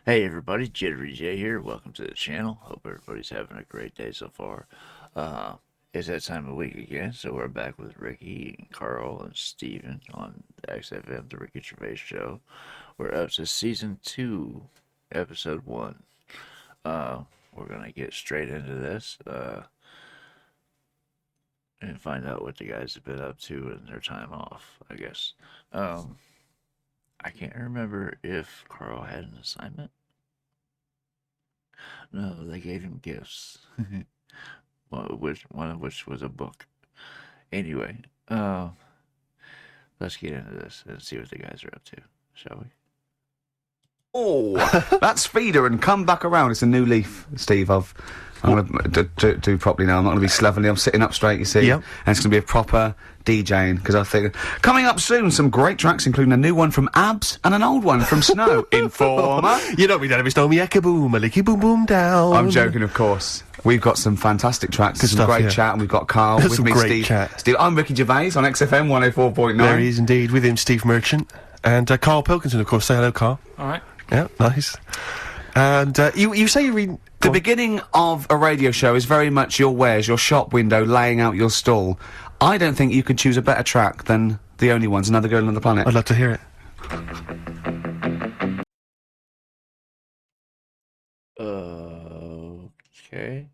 Hey everybody, JitteryJay here. Welcome to the channel. Hope everybody's having a great day so far. It's that time of week again, so we're back with Ricky and Carl and Steven on the XFM, the Ricky Gervais Show. We're up to Season 2, Episode 1. We're going to get straight into this and find out what the guys have been up to in their time off, I guess. I can't remember if Carl had an assignment. No, they gave him gifts. One of which was a book. Anyway, let's get into this and see what the guys are up to, shall we? Oh, that's feeder and come back around. It's a new leaf, Steve. I'm going to do properly now. I'm not going to be slovenly. I'm sitting up straight, you see. Yep. And it's going to be a proper DJing, because I think coming up soon, some great tracks, including a new one from Abs and an old one from Snow. Informer. You know me, don't be stormy, ecka boom, a licky boom boom down. I'm joking, of course. We've got some fantastic tracks, some great chat, and we've got Carl with some me, great Steve. Chat. Steve, I'm Ricky Gervais on XFM 104.9. There he is indeed, with him Steve Merchant. And Carl Pilkington, of course. Say hello, Carl. Alright. Yeah, nice. And you say you read... The beginning of a radio show is very much your wares, your shop window, laying out your stall. I don't think you could choose a better track than The Only Ones, Another Girl on the Planet. I'd love to hear it. Okay.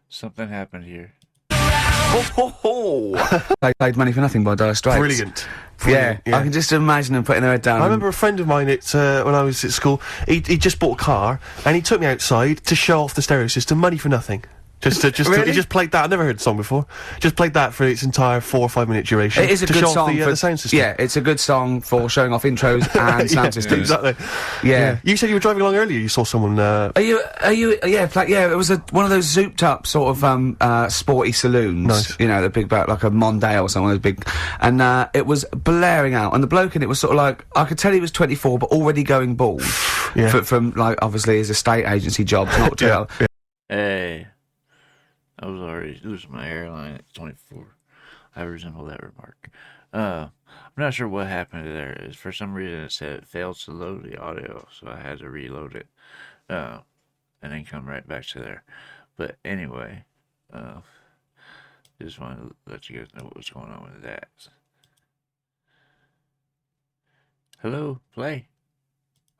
Something happened here. Ho, ho, ho. They played Money for Nothing by Dire Straits. Brilliant. Yeah, I can just imagine them putting their head down. I remember a friend of mine when I was at school, he just bought a car, and he took me outside to show off the stereo system, Money for Nothing. Really? He just played that. I've never heard the song before. Just played that for its entire 4 or 5 minute duration. It is a to good show song off for the sound system. Yeah, it's a good song for showing off intros and sound systems. Exactly. Yeah. You said you were driving along earlier. You saw someone. Yeah, it was one of those zooped up sort of sporty saloons. Nice. You know, the big like a Mondale or something, those big, and it was blaring out, and the bloke in it was sort of like, I could tell he was 24, but already going bald. Yeah. From like obviously his estate agency jobs, not jail. Yeah. Hey, I was already losing my hairline at 24. I resemble that remark. I'm not sure what happened there. For some reason it said it failed to load the audio, so I had to reload it. And then come right back to there. But anyway, just wanted to let you guys know what was going on with that. Hello, play.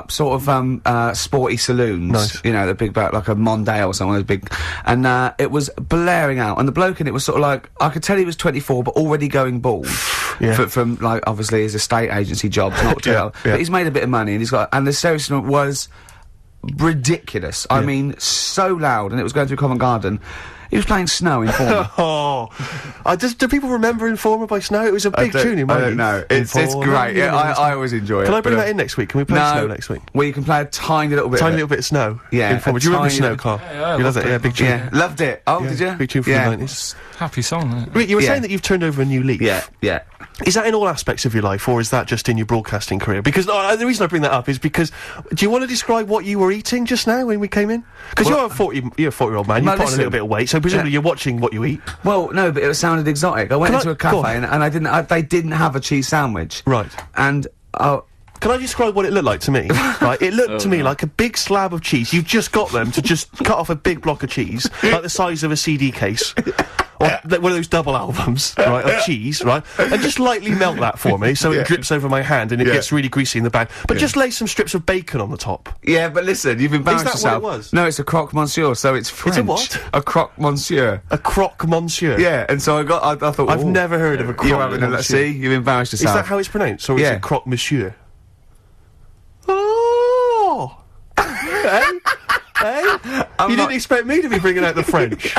Sort of sporty saloons. Nice. You know, the big like a Mondale or something, those big, and it was blaring out, and the bloke in it was sort of like, I could tell he was 24, but already going bald. Yeah. From like obviously his estate agency jobs, not jail. But he's made a bit of money, and the stereo system was ridiculous. I mean, so loud, and it was going through Covent Garden. He was playing Snow in Informer. Do people remember Informer by Snow? It was a big tune in my I don't know. It's great. Yeah, I always enjoy it. Can I bring that in next week? Can we play Snow next week? Well, you can play a tiny little bit. Tiny little bit of Snow. Yeah. Informer. Do you remember Snow, Carl? Yeah, you loved it. Yeah, big tune. Yeah, loved it. Oh, Yeah, did you? big tune from the 90s. Happy song, isn't it? Rick, you were saying that you've turned over a new leaf. Yeah. Is that in all aspects of your life, or is that just in your broadcasting career? Because the reason I bring that up is because, do you want to describe what you were eating just now when we came in? Because you're a 40-year-old man, you've put on a little bit of weight, so presumably you're watching what you eat. Well, no, but it sounded exotic. I went into a cafe and they didn't have a cheese sandwich. Right. And, can I describe what it looked like to me? Right, it looked to me like a big slab of cheese. You've just got them to just cut off a big block of cheese, like the size of a CD case. Or one of those double albums, right, of cheese, right? And just lightly melt that for me, so it drips over my hand and it gets really greasy in the bag. But just lay some strips of bacon on the top. Yeah, but listen, you've embarrassed yourself. Is that what it was? No, it's a croque monsieur, so it's French. It's a what? A croque monsieur. A croque monsieur? Yeah, and so I thought, I've never heard of a croque monsieur. Let's see, you've embarrassed yourself. Is that how it's pronounced, or is it croque monsieur? Oh! Hey? You didn't expect me to be bringing out the French.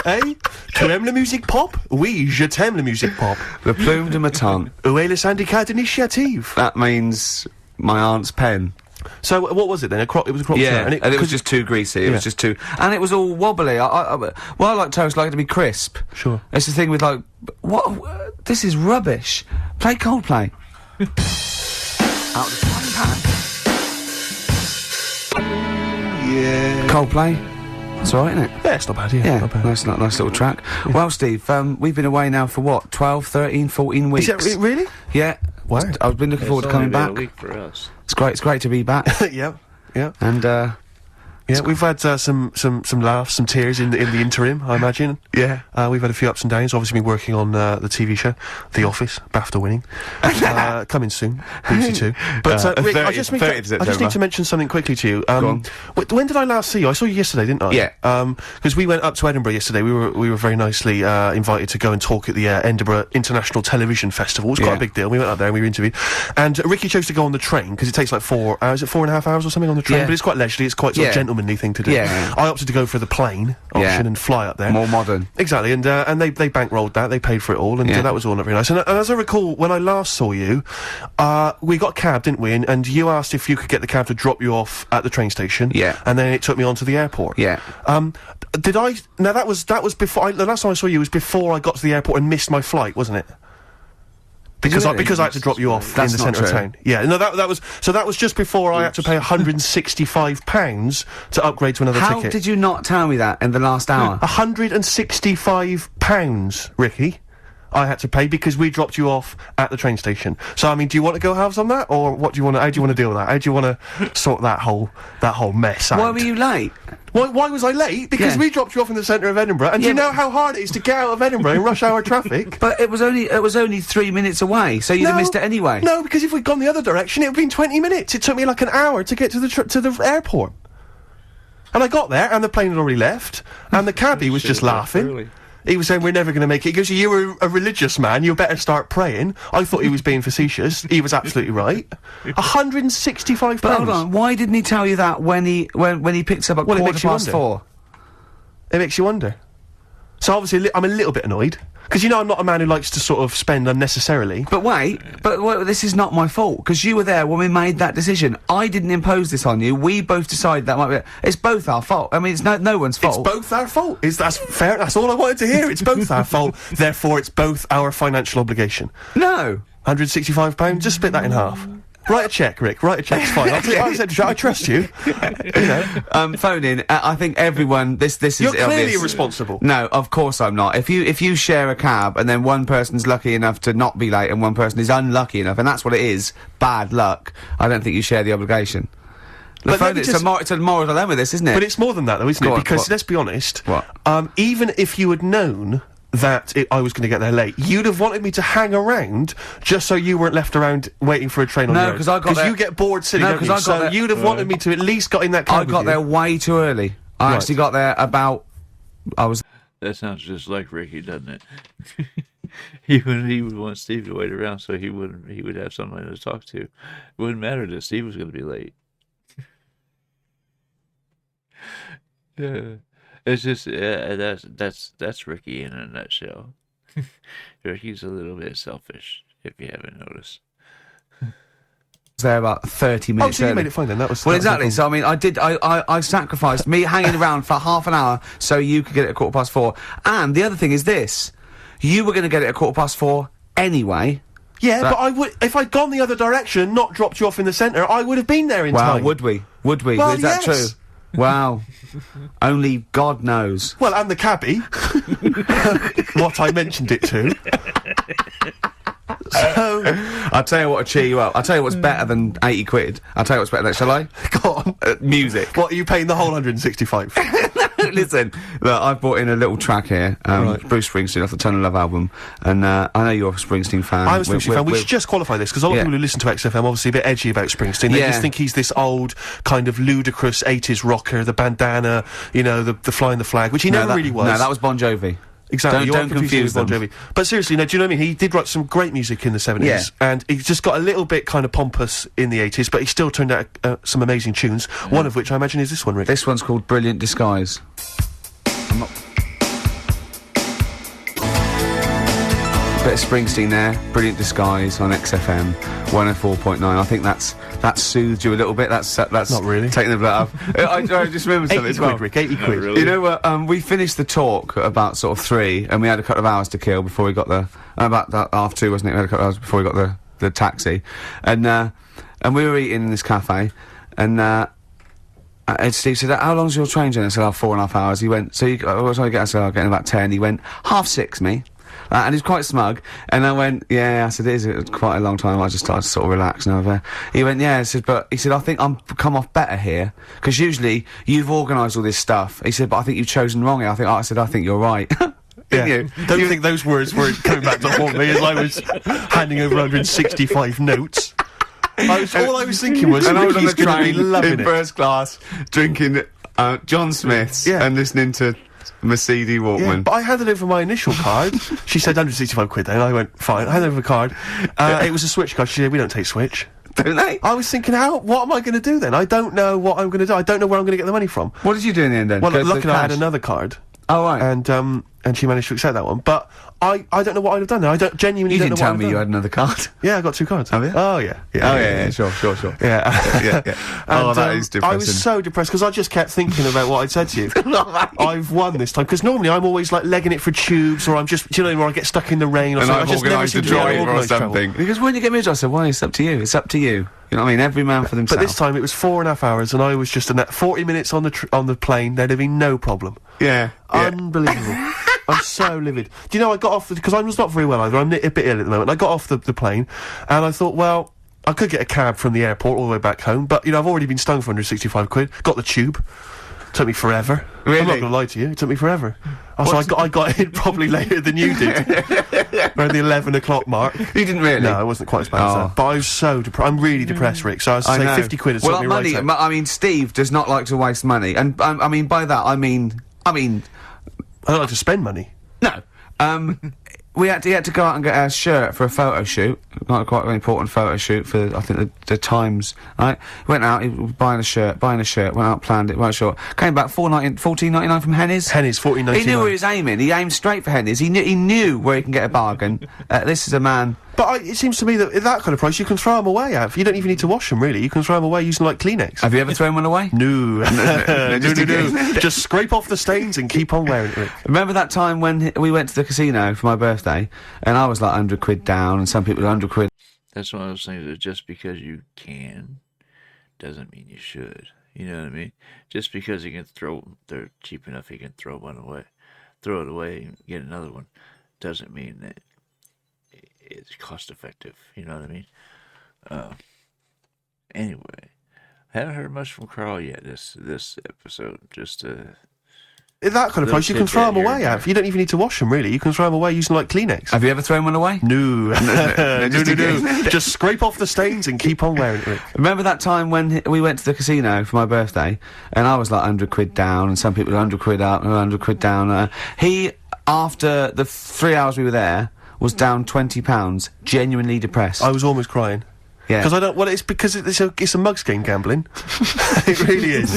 Eh? Tu aimes la musique pop? Oui, je t'aime la musique pop. Le plume de ma tante. Où est le syndicat d'initiative? That means my aunt's pen. So what was it then? It was a croque yeah, monsieur, and it was just too greasy. It was just too, and it was all wobbly. I like toast, like it to be crisp. Sure. It's the thing with like, what? This is rubbish. Play Coldplay. Out of the frying pan. Yeah. Coldplay. That's alright, isn't it? Yeah, it's not bad, yeah. Not bad. Nice little track. Yeah. Well, Steve, we've been away now for what, 12, 13, 14 weeks? Is that really? Yeah. Wow. I've been looking forward to coming back. A week for us. It's great to be back. Yeah. And, Yeah, we've had some laughs, some tears in the interim, I imagine. Yeah. We've had a few ups and downs. Obviously been working on the TV show, The Office, BAFTA winning. Coming soon, BBC Two. But Rick, I just need to mention something quickly to you. Go on. When did I last see you? I saw you yesterday, didn't I? Yeah. Because we went up to Edinburgh yesterday. We were very nicely invited to go and talk at the Edinburgh International Television Festival. It was quite a big deal. We went up there and we were interviewed. And Ricky chose to go on the train because it takes like 4 hours. Is it 4.5 hours or something on the train? Yeah. But it's quite leisurely. It's quite sort of gentlemanly thing to do. Yeah. I opted to go for the plane option and fly up there. More modern. Exactly, and they bankrolled that. They paid for it all, and that was all not very nice. And as I recall, when I last saw you, we got a cab, didn't we? And you asked if you could get the cab to drop you off at the train station. Yeah. And then it took me on to the airport. Yeah. Did I? Now that was before. The last time I saw you was before I got to the airport and missed my flight, wasn't it? Because I had to drop you off in the centre of town. Yeah, no, that was just before I had to pay £165 to upgrade to another ticket. How did you not tell me that in the last hour? £165, Ricky. I had to pay because we dropped you off at the train station. So I mean, do you want to go halves on that, or what do you want? How do you want to deal with that? How do you want to sort that whole mess out? Why were you late? Why was I late? Because we dropped you off in the centre of Edinburgh, and do you know how hard it is to get out of Edinburgh in rush hour traffic? But it was only 3 minutes away, so you'd have missed it anyway. No, because if we'd gone the other direction, it would have been 20 minutes. It took me like an hour to get to the airport. And I got there, and the plane had already left, and the cabbie was just laughing. Early. He was saying, we're never going to make it. He goes, you were a religious man, you better start praying. I thought he was being facetious. He was absolutely right. £165. But hold on, why didn't he tell you that when he picked up at £4:15? It makes you wonder. So obviously, I'm a little bit annoyed. Because, I'm not a man who likes to sort of spend unnecessarily. But wait, this is not my fault, because you were there when we made that decision. I didn't impose this on you. We both decided that might be... It's both our fault. I mean, it's no one's fault. It's both our fault. That's fair. That's all I wanted to hear. It's both our fault. Therefore, it's both our financial obligation. No. £165, just split that in half. Write a cheque, Rick. Write a cheque. It's fine. I trust you. Phone in. I think everyone. This is. You're clearly obvious. irresponsible. No, of course I'm not. If you share a cab and then one person's lucky enough to not be late and one person is unlucky enough, and that's what it is, bad luck. I don't think you share the obligation. But it's a moral dilemma, this, isn't it? But it's more than that, though, isn't it? Because let's be honest. What? Even if you had known that I was going to get there late, you'd have wanted me to hang around just so you weren't left around waiting for a train on the road. Because you get bored sitting, don't you? So you'd have wanted me to at least got in that cab. I got there way too early. I actually got there about... That sounds just like Ricky, doesn't it? He would want Steve to wait around so he would have somebody to talk to. It wouldn't matter that Steve was going to be late. Yeah. It's just that's Ricky in a nutshell. Ricky's a little bit selfish, if you haven't noticed. There about 30 minutes. Oh, so you made it fine then. That was exactly. So I mean, I sacrificed me hanging around for half an hour so you could get it at 4:15. And the other thing is this: you were going to get it at 4:15 anyway. Yeah, but I would if I'd gone the other direction and not dropped you off in the centre. I would have been there in time. Would we? Well, is that true? Wow. Only God knows. Well, and the cabbie. What I mentioned it to. So... I'll tell you what will cheer you up. I'll tell you what's better than 80 quid. I'll tell you what's better than that, shall I? Go on. Music. What, are you paying the whole 165? Listen, look, I've brought in a little track here. Bruce Springsteen off the Tunnel Love album. And, I know you're a Springsteen fan. I'm a Springsteen fan. We should just qualify this, because a lot of people who listen to XFM obviously a bit edgy about Springsteen. They just think he's this old, kind of ludicrous 80s rocker, the bandana, the flying the flag, which he never really was. No, that was Bon Jovi. Exactly, don't confuse Bon Jovi. But seriously, do you know what I mean? He did write some great music in the 70s, and he just got a little bit kind of pompous in the 80s, but he still turned out some amazing tunes, one of which I imagine is this one, Rick. This one's called Brilliant Disguise. Bit of Springsteen there, Brilliant Disguise on XFM 104.9. I think that's soothed you a little bit. That's not really taking the blood off. I just remember something as well. 80 quid, Rick, 80 quid. Really? You know what? We finished the talk at about sort of 3, and we had a couple of hours to kill before we got about half 2, wasn't it? We had a couple of hours before we got the taxi, and we were eating in this cafe, and Steve said, "How long's your train journey?" I said, 4.5 hours. He went, "So what time you get?" I said, "I'll get in about 10." He went, 6:30, me. And he's quite smug. And I went, yeah, I said, it is quite a long time. I just started to sort of relax and over. He went, yeah, he said, I think I'm come off better here. Because usually, you've organised all this stuff. He said, but I think you've chosen wrong here. I think you're right. Yeah. You? Don't think those words were coming back to haunt me as I was handing over 165 notes. All I was thinking was, and I was on the Ricky's gonna be train loving in it. first class, drinking John Smith's and listening to Mercedes Walkman. Yeah, but I handed over my initial card. She said 165 quid then. I went, fine. I handed over the card. It was a Switch card. She said, we don't take Switch. Don't they? I was thinking, what am I going to do then? I don't know what I'm going to do. I don't know where I'm going to get the money from. What did you do in the end then? Well, Go to the luckily I had cash? another card. Oh, right. And she managed to accept that one. But I don't know what I'd have done there. I genuinely You don't didn't know tell what me I'd you done. had another card. Yeah, I got 2 cards. Have you? Oh, yeah. Sure. Yeah. Yeah. And, Oh, that is depressing. I was so depressed because I just kept thinking about what I'd said to you. I've won this time because normally I'm always like legging it for tubes, or I'm just, do you know, where I get stuck in the rain, or And something. I've I just never organised a seem to be able to drive or organise travel. something. He goes, when you get me a job? I said, well, it's up to you. It's up to you. You know what I mean? Every man for themselves. But this time it was 4.5 hours, and I was just in that 40 minutes on the plane. There'd have been no problem. Yeah. Unbelievable. I'm so livid. Do you know, I got off, because I was not very well either, I'm a bit ill at the moment. I got off the plane, and I thought, well, I could get a cab from the airport all the way back home, but, you know, I've already been stung for 165 quid, got the tube, took me forever. Really? I'm not going to lie to you, it took me forever. So I got in probably later than you did, around the 11 o'clock mark. You didn't really? No, it wasn't quite as bad as that. But I was so depressed. I'm really depressed, Rick, so I was I saying know. 50 quid has well, sorted me money, right out. I mean, Steve does not like to waste money. And, I mean, by that, I mean... I don't like to spend money. No. He had to go out and get a shirt for a photo shoot. Not quite an important photo shoot for, I think, the Times, right? Went out, he was buying a shirt, went out, planned it, went short. Came back, $14.99 from Henny's. Henny's, $14.99. He knew where he was aiming. He aimed straight for Henny's. He knew where he can get a bargain. This is a man... But it seems to me that at that kind of price, you can throw them away, Av. You don't even need to wash them, really. You can throw them away using, like, Kleenex. Have you ever thrown one away? No. No. Just Just scrape off the stains and keep on wearing it, Rick. Remember that time when we went to the casino for my birthday, and I was like 100 quid down, and some people were 100 quid. That's one of those things that just because you can doesn't mean you should. You know what I mean? Just because they're cheap enough, you can throw it away and get another one, doesn't mean that it's cost effective. You know what I mean? Anyway, I haven't heard much from Carl yet this episode. Just At that kind of price, you can throw them away, Av. You don't even need to wash them, really. You can throw them away using, like, Kleenex. Have you ever thrown one away? No. Just Just scrape off the stains and keep on wearing it, Rick. Remember that time when we went to the casino for my birthday, and I was like 100 quid down, and some people were 100 quid up and 100 quid down. He, after the 3 hours we were there, was down £20, genuinely depressed. I was almost crying. Yeah. Because I don't. Well, it's because it's a mugs game gambling. It really is.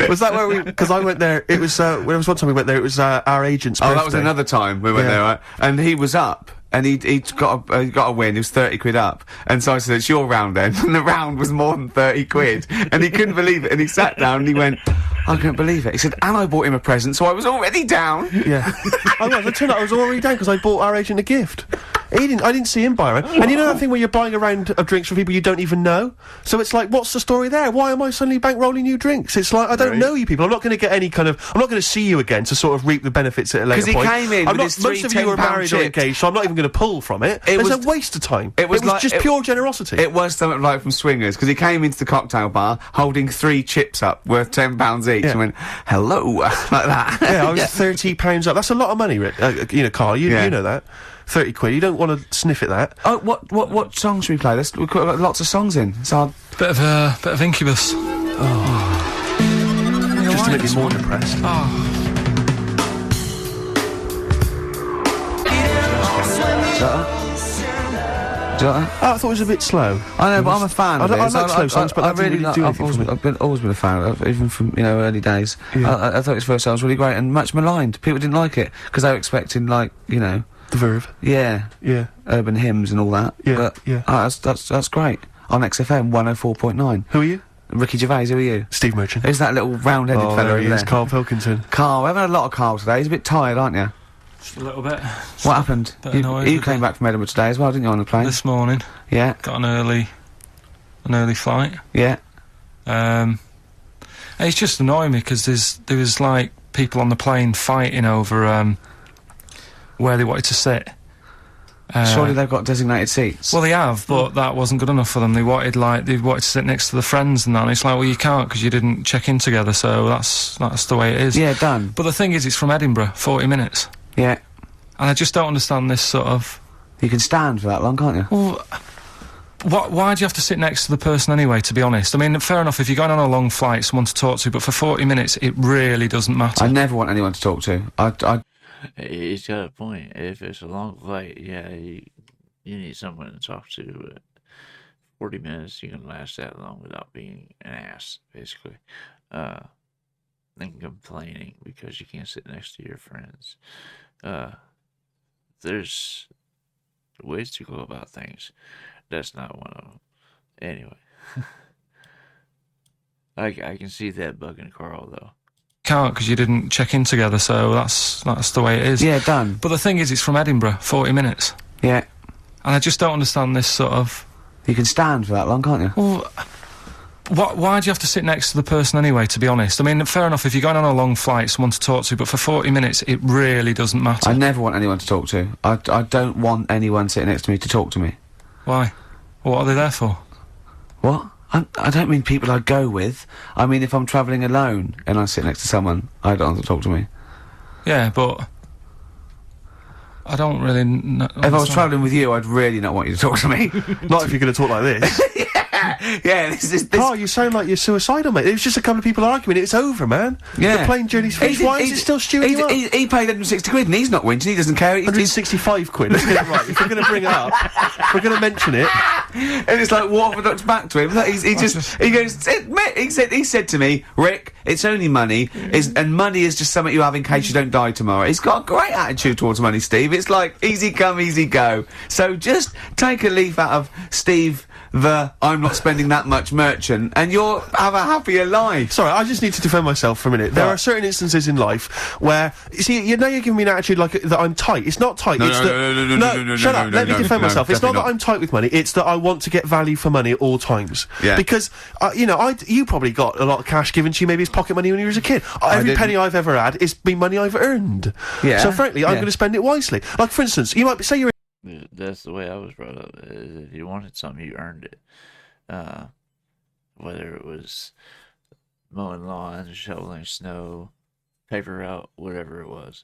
Was that where we? Because I went there. It was. There was one time we went there. It was our agent's birthday. That was another time we went there, right? And he was up. And he'd got a win, he was 30 quid up. And so I said, it's your round then. And the round was more than 30 quid. And he couldn't believe it. And he sat down and he went, I couldn't believe it. He said, and I bought him a present, so I was already down. Yeah. It turned out I was already down because I bought our agent a gift. I didn't see him buy a round. And you know that thing where you're buying a round of drinks for people you don't even know? So it's like, what's the story there? Why am I suddenly bankrolling you drinks? It's like, I don't know you people. I'm not going to get any kind of... I'm not going to see you again to sort of reap the benefits at a later point. Because he came in with his three most of you are married or £10 engaged, so I'm not even going to pull from it. It's a waste of time. It was like, just pure generosity. It was something like from Swingers, because he came into the cocktail bar holding 3 chips up worth £10 each and went, hello, like that. Yeah, I was £30 up. That's a lot of money, Rick. Carl, you know that. 30 quid. You don't want to sniff at that. Oh, what songs should we play? We've got lots of songs in. So bit of Incubus. Just to make you more depressed. Do you like that? I thought it was a bit slow. I know, but I'm a fan of it. I like slow songs, but I that didn't really do anything for me. I've always been a fan of it, even from, early days. Yeah. I thought his first album was really great and much maligned. People didn't like it, because they were expecting, like, The Verve. Yeah. Yeah. Urban hymns and all that. Yeah, but, yeah. That's great. On XFM 104.9. Who are you? Ricky Gervais, who are you? Steve Merchant. Who's that little round-headed fella there over he there? is, Carl Pilkington. Carl, we haven't had a lot of Carl today. He's a bit tired, aren't you? Just a little bit. What happened? You came back from Edinburgh today as well, didn't you, on the plane? This morning. Yeah. Got an early flight. Yeah. It's just annoying me because there was like people on the plane fighting over where they wanted to sit. Surely they've got designated seats. Well, they have, but that wasn't good enough for them. They wanted to sit next to the friends and that, and it's like, well, you can't because you didn't check in together, so that's the way it is. Yeah, done. But the thing is, it's from Edinburgh, 40 minutes. Yeah. And I just don't understand this sort of... You can stand for that long, can't you? Well, why do you have to sit next to the person anyway, to be honest? I mean, fair enough, if you're going on a long flight, someone to talk to, but for 40 minutes, it really doesn't matter. I never want anyone to talk to. He's got a point. If it's a long flight, yeah, you need someone to talk to. But 40 minutes, you can last that long without being an ass, basically. And complaining because you can't sit next to your friends. There's ways to go about things. That's not one of them. Anyway. I can see that bugging Carl, though. Can't because you didn't check in together, so that's the way it is. Yeah, done. But the thing is, it's from Edinburgh, 40 minutes. Yeah. And I just don't understand this sort of... You can stand for that long, can't you? Well, why do you have to sit next to the person anyway, to be honest? I mean, fair enough, if you're going on a long flight, someone to talk to, but for 40 minutes, it really doesn't matter. I never want anyone to talk to. I don't want anyone sitting next to me to talk to me. Why? What are they there for? What? I don't mean people I go with. I mean if I'm travelling alone and I sit next to someone, I don't want them to talk to me. Yeah, but... I don't really know... If I was travelling with you, I'd really not want you to talk to me. Not if you're going to talk like this. Yeah, this... Carl, you sound like you're suicidal, mate. It was just a couple of people arguing. It's over, man. Yeah. The plane journey's finished. Why is it still stewing you up? He paid 160 quid and he's not whinging, he doesn't care. 165 quid, let's get it right. If we're going to bring it up, if we're going to mention it. And it's like, what have I looked back to him? He goes, he said to me, Rick, it's only money, and money is just something you have in case you don't die tomorrow. He's got a great attitude towards money, Steve. It's like, easy come, easy go. So just take a leaf out of Steve, the I'm not spending that much merchant, and you'll have a happier life. Sorry, I just need to defend myself for a minute. There are certain instances in life where, you see, now you're giving me an attitude like that I'm tight. It's not tight. No, shut up. Let me defend myself. It's not that I'm tight with money. It's that I want to get value for money at all times. Yeah. Because, you probably got a lot of cash given to you, maybe as pocket money when you were a kid. Every penny I've ever had is been money I've earned. Yeah. So frankly, I'm going to spend it wisely. Like, for instance, you might say you're... That's the way I was brought up. If you wanted something, you earned it. Whether it was mowing lawns, shoveling snow, paper route, whatever it was.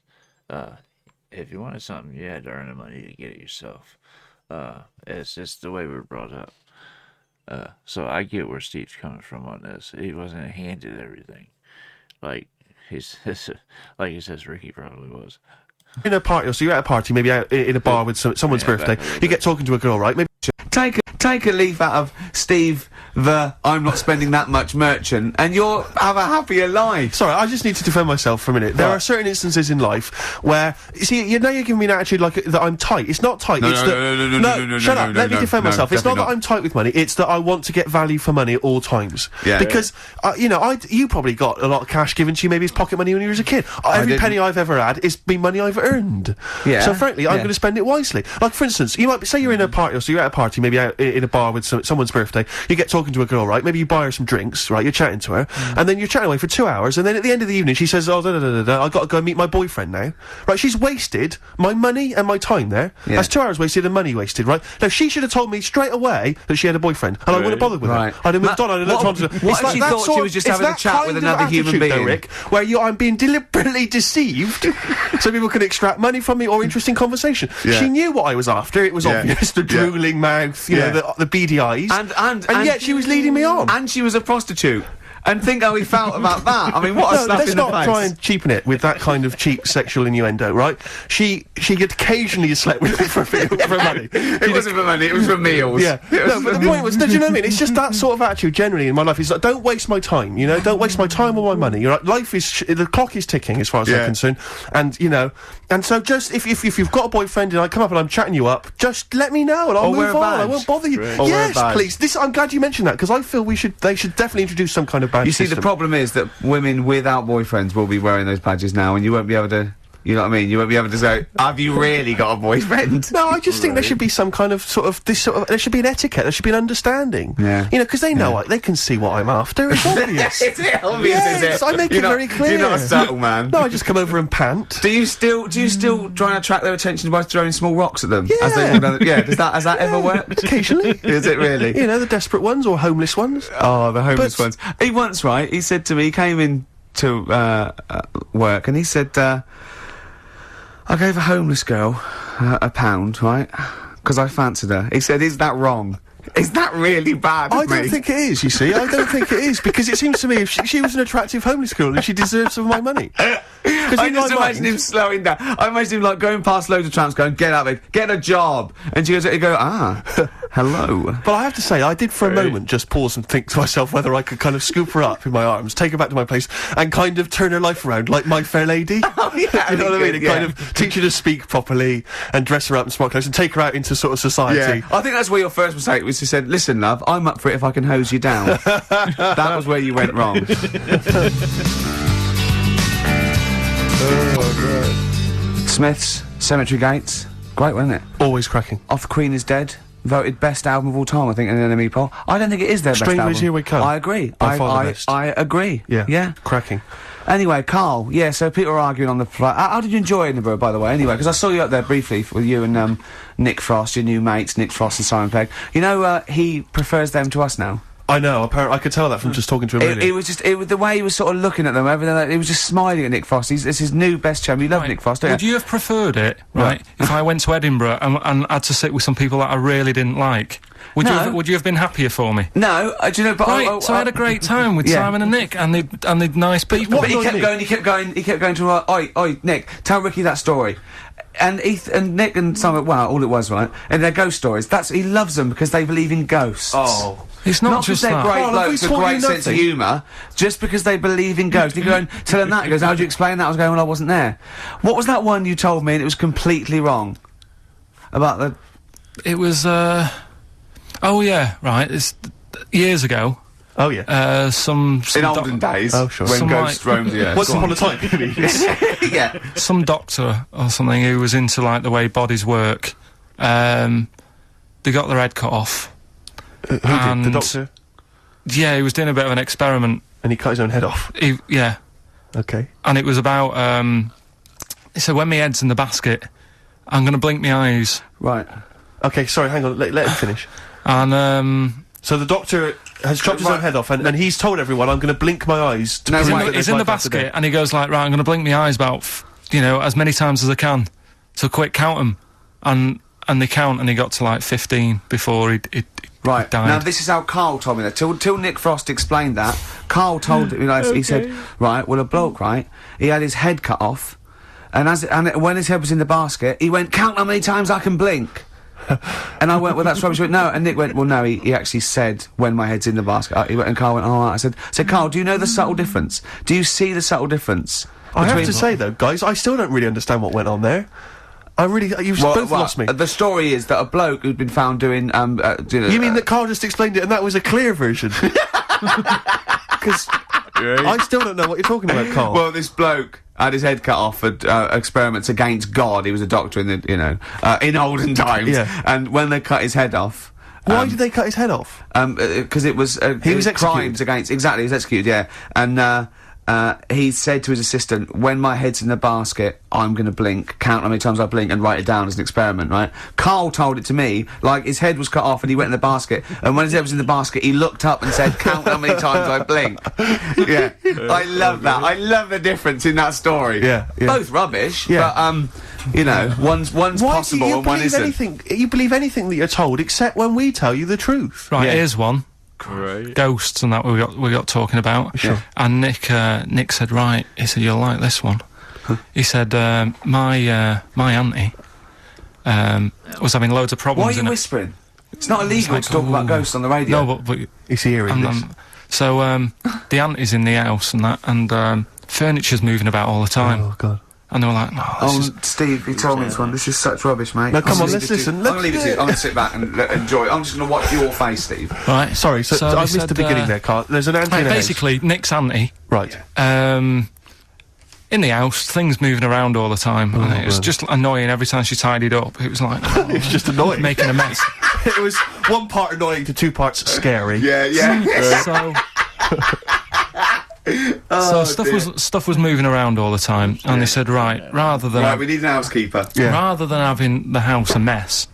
If you wanted something, you had to earn the money to get it yourself. It's just the way we were brought up. So I get where Steve's coming from on this. He wasn't handed everything. Like he says Ricky probably was. In a party, so you're at a party, maybe out in a bar with someone's birthday. You get talking to a girl, right? Maybe Take a leaf out of Steve, the I'm not spending that much merchant, and you'll have a happier life. Sorry, I just need to defend myself for a minute. There are certain instances in life where, you see, now you're giving me an attitude like that I'm tight. It's not tight. It's that... Shut up. Let me defend myself. It's not that I'm tight with money. It's that I want to get value for money at all times. Yeah. Because, you probably got a lot of cash given to you, maybe as pocket money when you were a kid. Every penny I've ever had is been money I've earned. Yeah. So frankly, I'm going to spend it wisely. Like, for instance, you might say you're in a party, so you're at a party, maybe out in a bar with someone's birthday. You get talking to a girl, right? Maybe you buy her some drinks, right? You're chatting to her, and then you're chatting away for 2 hours, and then at the end of the evening, she says, I've got to go meet my boyfriend now. Right? She's wasted my money and my time there. Yeah. That's 2 hours wasted and money wasted, right? Now, she should have told me straight away that she had a boyfriend, and I wouldn't have bothered with her. I'd have moved on, I'd have looked on to her. What if she thought she was just having a chat with another human being? Though, Rick, where I'm being deliberately deceived so people can extract money from me or interesting conversation. Yeah. She knew what I was after. It was obvious. The drooling mouth, you know, the beady eyes. And yet she was leading me on. And she was a prostitute. And think how he felt about that. I mean, what a slap in the face. Let's not try and cheapen it with that kind of cheap sexual innuendo, right? She occasionally slept with me for money. It wasn't for money, it was for meals. Yeah. No, but the point was, do you know what I mean? It's just that sort of attitude generally in my life. It's like, don't waste my time, you know? Don't waste my time or my money. You're like, life is, the clock is ticking as far as I'm concerned. And, and so just, if you've got a boyfriend and I come up and I'm chatting you up, just let me know and I'll move on. I won't bother you. Yes, please. I'm glad you mentioned that, because I feel they should definitely introduce some kind of badge You see, system. the problem is that women without boyfriends will be wearing those badges now, and you won't be able to You know what I mean? You won't be able to say, have you really got a boyfriend? No, I just think there should be some kind of there should be an etiquette, there should be an understanding. Yeah. You know, because they know they can see what I'm after. It's obvious. Is it obvious, is it? I make it very clear. You're not a subtle man. No, I just come over and pant. Do you still try and attract their attention by throwing small rocks at them? Yeah. As they walk down has that ever worked? Occasionally. Is it really? You know, the desperate ones or homeless ones. Oh, the homeless ones. He once, right, he said to me, he came in to work and he said, I gave a homeless girl £1, right? Because I fancied her. He said, is that wrong? Is that really bad I of me? don't think it is, you see. I don't think it is, because it seems to me if she was an attractive homeless girl and she deserves some of my money. I just imagine him slowing down. I imagine him like going past loads of tramps going, get out of it, get a job. And she goes, hello. But I have to say, I did for a moment just pause and think to myself whether I could kind of scoop her up in my arms, take her back to my place, and kind of turn her life around like My Fair Lady. Oh, yeah. You know what I mean? And kind of teach her to speak properly and dress her up in smart clothes and take her out into sort of society. Yeah. I think that's where your first mistake was. You said, listen, love, I'm up for it if I can hose you down. That was where you went wrong. Smith's Cemetery Gates. Great, wasn't it? Always cracking. Off the Queen is Dead. Voted best album of all time, I think, in an NME poll. I don't think it is their best album. Strangers Here We Come. I agree. By far the best. I agree. Yeah. Yeah. Cracking. Anyway, Carl, so people are arguing on the flight. How did you enjoy Edinburgh, by the way, anyway? Because I saw you up there briefly with you and Nick Frost, your new mates, Nick Frost and Simon Pegg. You know, he prefers them to us now. I know, apparently, I could tell that from just talking to him, really. It was the way he was sort of looking at them, everything, he was just smiling at Nick Frost. It's his new best chum. You love Nick Frost, don't you? Would you have preferred it, right, if I went to Edinburgh and had to sit with some people that I really didn't like? Would you have been happier for me? No, do you know, but so I had a great time with Simon and Nick, and they're nice people. But he kept going to, oi, Nick, tell Ricky that story. And Nick and Simon, all it was, right? And their ghost stories. He loves them because they believe in ghosts. Oh. It's not just they're that. great blokes with great sense of humour, just because they believe in ghosts. You go and tell him that. He goes, how do you explain that? I was going, well, I wasn't there. What was that one you told me and it was completely wrong? About the... It was, oh yeah, right, it's years ago. Oh yeah. Some in olden days. Oh sure. When ghosts roamed the earth. Once upon a time. Yeah. Some doctor or something who was into, like, the way bodies work. They got their head cut off. Who did? The doctor? Yeah, he was doing a bit of an experiment. And he cut his own head off? Yeah. Okay. And it was about, he said, when my head's in the basket, I'm gonna blink my eyes. Right. Okay, sorry, hang on, let him finish. And, so the doctor has chopped his own head off, and he's told everyone, I'm gonna blink my eyes to prove that he's in the basket, and he goes like, right, I'm gonna blink my eyes about, as many times as I can. So quick, count them. And they count, and he got to, like, 15 before he died. Now, this is how Carl told me that. Till Nick Frost explained that, Carl told me, he said, right, well, a bloke, right, he had his head cut off, and when his head was in the basket, he went, count how many times I can blink. And I went, well, that's rubbish. He went, no, and Nick went, well, no, he actually said, when my head's in the basket. He went, and Carl went, oh, I said, Carl, do you know the subtle difference? Do you see the subtle difference? I have to say, though, guys, I still don't really understand what went on there. You've both lost me. The story is that a bloke who'd been found doing, You mean that Carl just explained it and that was a clear version? Because I still don't know what you're talking about, Carl. Well, this bloke had his head cut off at experiments against God. He was a doctor in the, in olden times. Yeah. And when they cut his head off... Why did they cut his head off? Because it was... he was executed. Crimes against... Exactly, he was executed, yeah. And, he said to his assistant, when my head's in the basket, I'm gonna blink, count how many times I blink and write it down as an experiment, right? Carl told it to me, like, his head was cut off and he went in the basket, and when his head was in the basket, he looked up and said, count how many times I blink. Yeah. I love that. I love the difference in that story. Yeah. Both rubbish, but, one's possible and one isn't. You believe anything that you're told, except when we tell you the truth. Right, here's one. Right. Ghosts and that we got talking about. Sure. And Nick said, right, he said, you'll like this one. He said, my auntie was having loads of problems. Why are you whispering? It's not illegal to talk about ghosts on the radio. No, but He's hearing this. So the auntie's in the house and that, and furniture's moving about all the time. Oh God. And they were like, no, Steve, he told me this one. This is such rubbish, mate. No, come on, let's listen. I'm gonna leave it to you. I'm gonna sit back and enjoy it. I'm just gonna watch your face, Steve. Right. Sorry, so I missed the beginning there, Carl. There's an auntie in the house. Basically, Nick's auntie. Right. in the house, things moving around all the time. And it was just annoying every time she tidied up. It was like... It was just annoying. Making a mess. It was one part annoying to 2 parts scary. So... stuff was moving around all the time, and they said, rather than we need an housekeeper. rather than having the house a mess,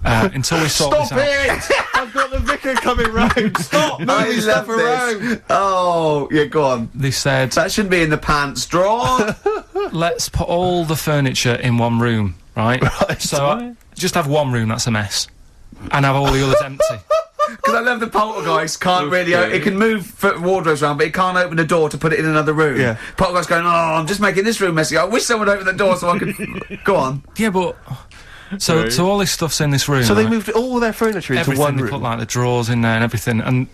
until we sort this out. Stop it! I've got the vicar coming round. Stop moving stuff around. Oh, yeah, go on. They said, That shouldn't be in the pants drawer. let's put all the furniture in one room, right? So just have one room that's a mess, and have all the others empty. Because I love the poltergeist can't really... it can move wardrobes around, but it can't open the door to put it in another room. Yeah. Poltergeist going, I'm just making this room messy. I wish someone would open the door so I could... Go on. Yeah, but... So all this stuff's in this room. So they moved all their furniture into everything, one room. they put, like, the drawers in there and everything, and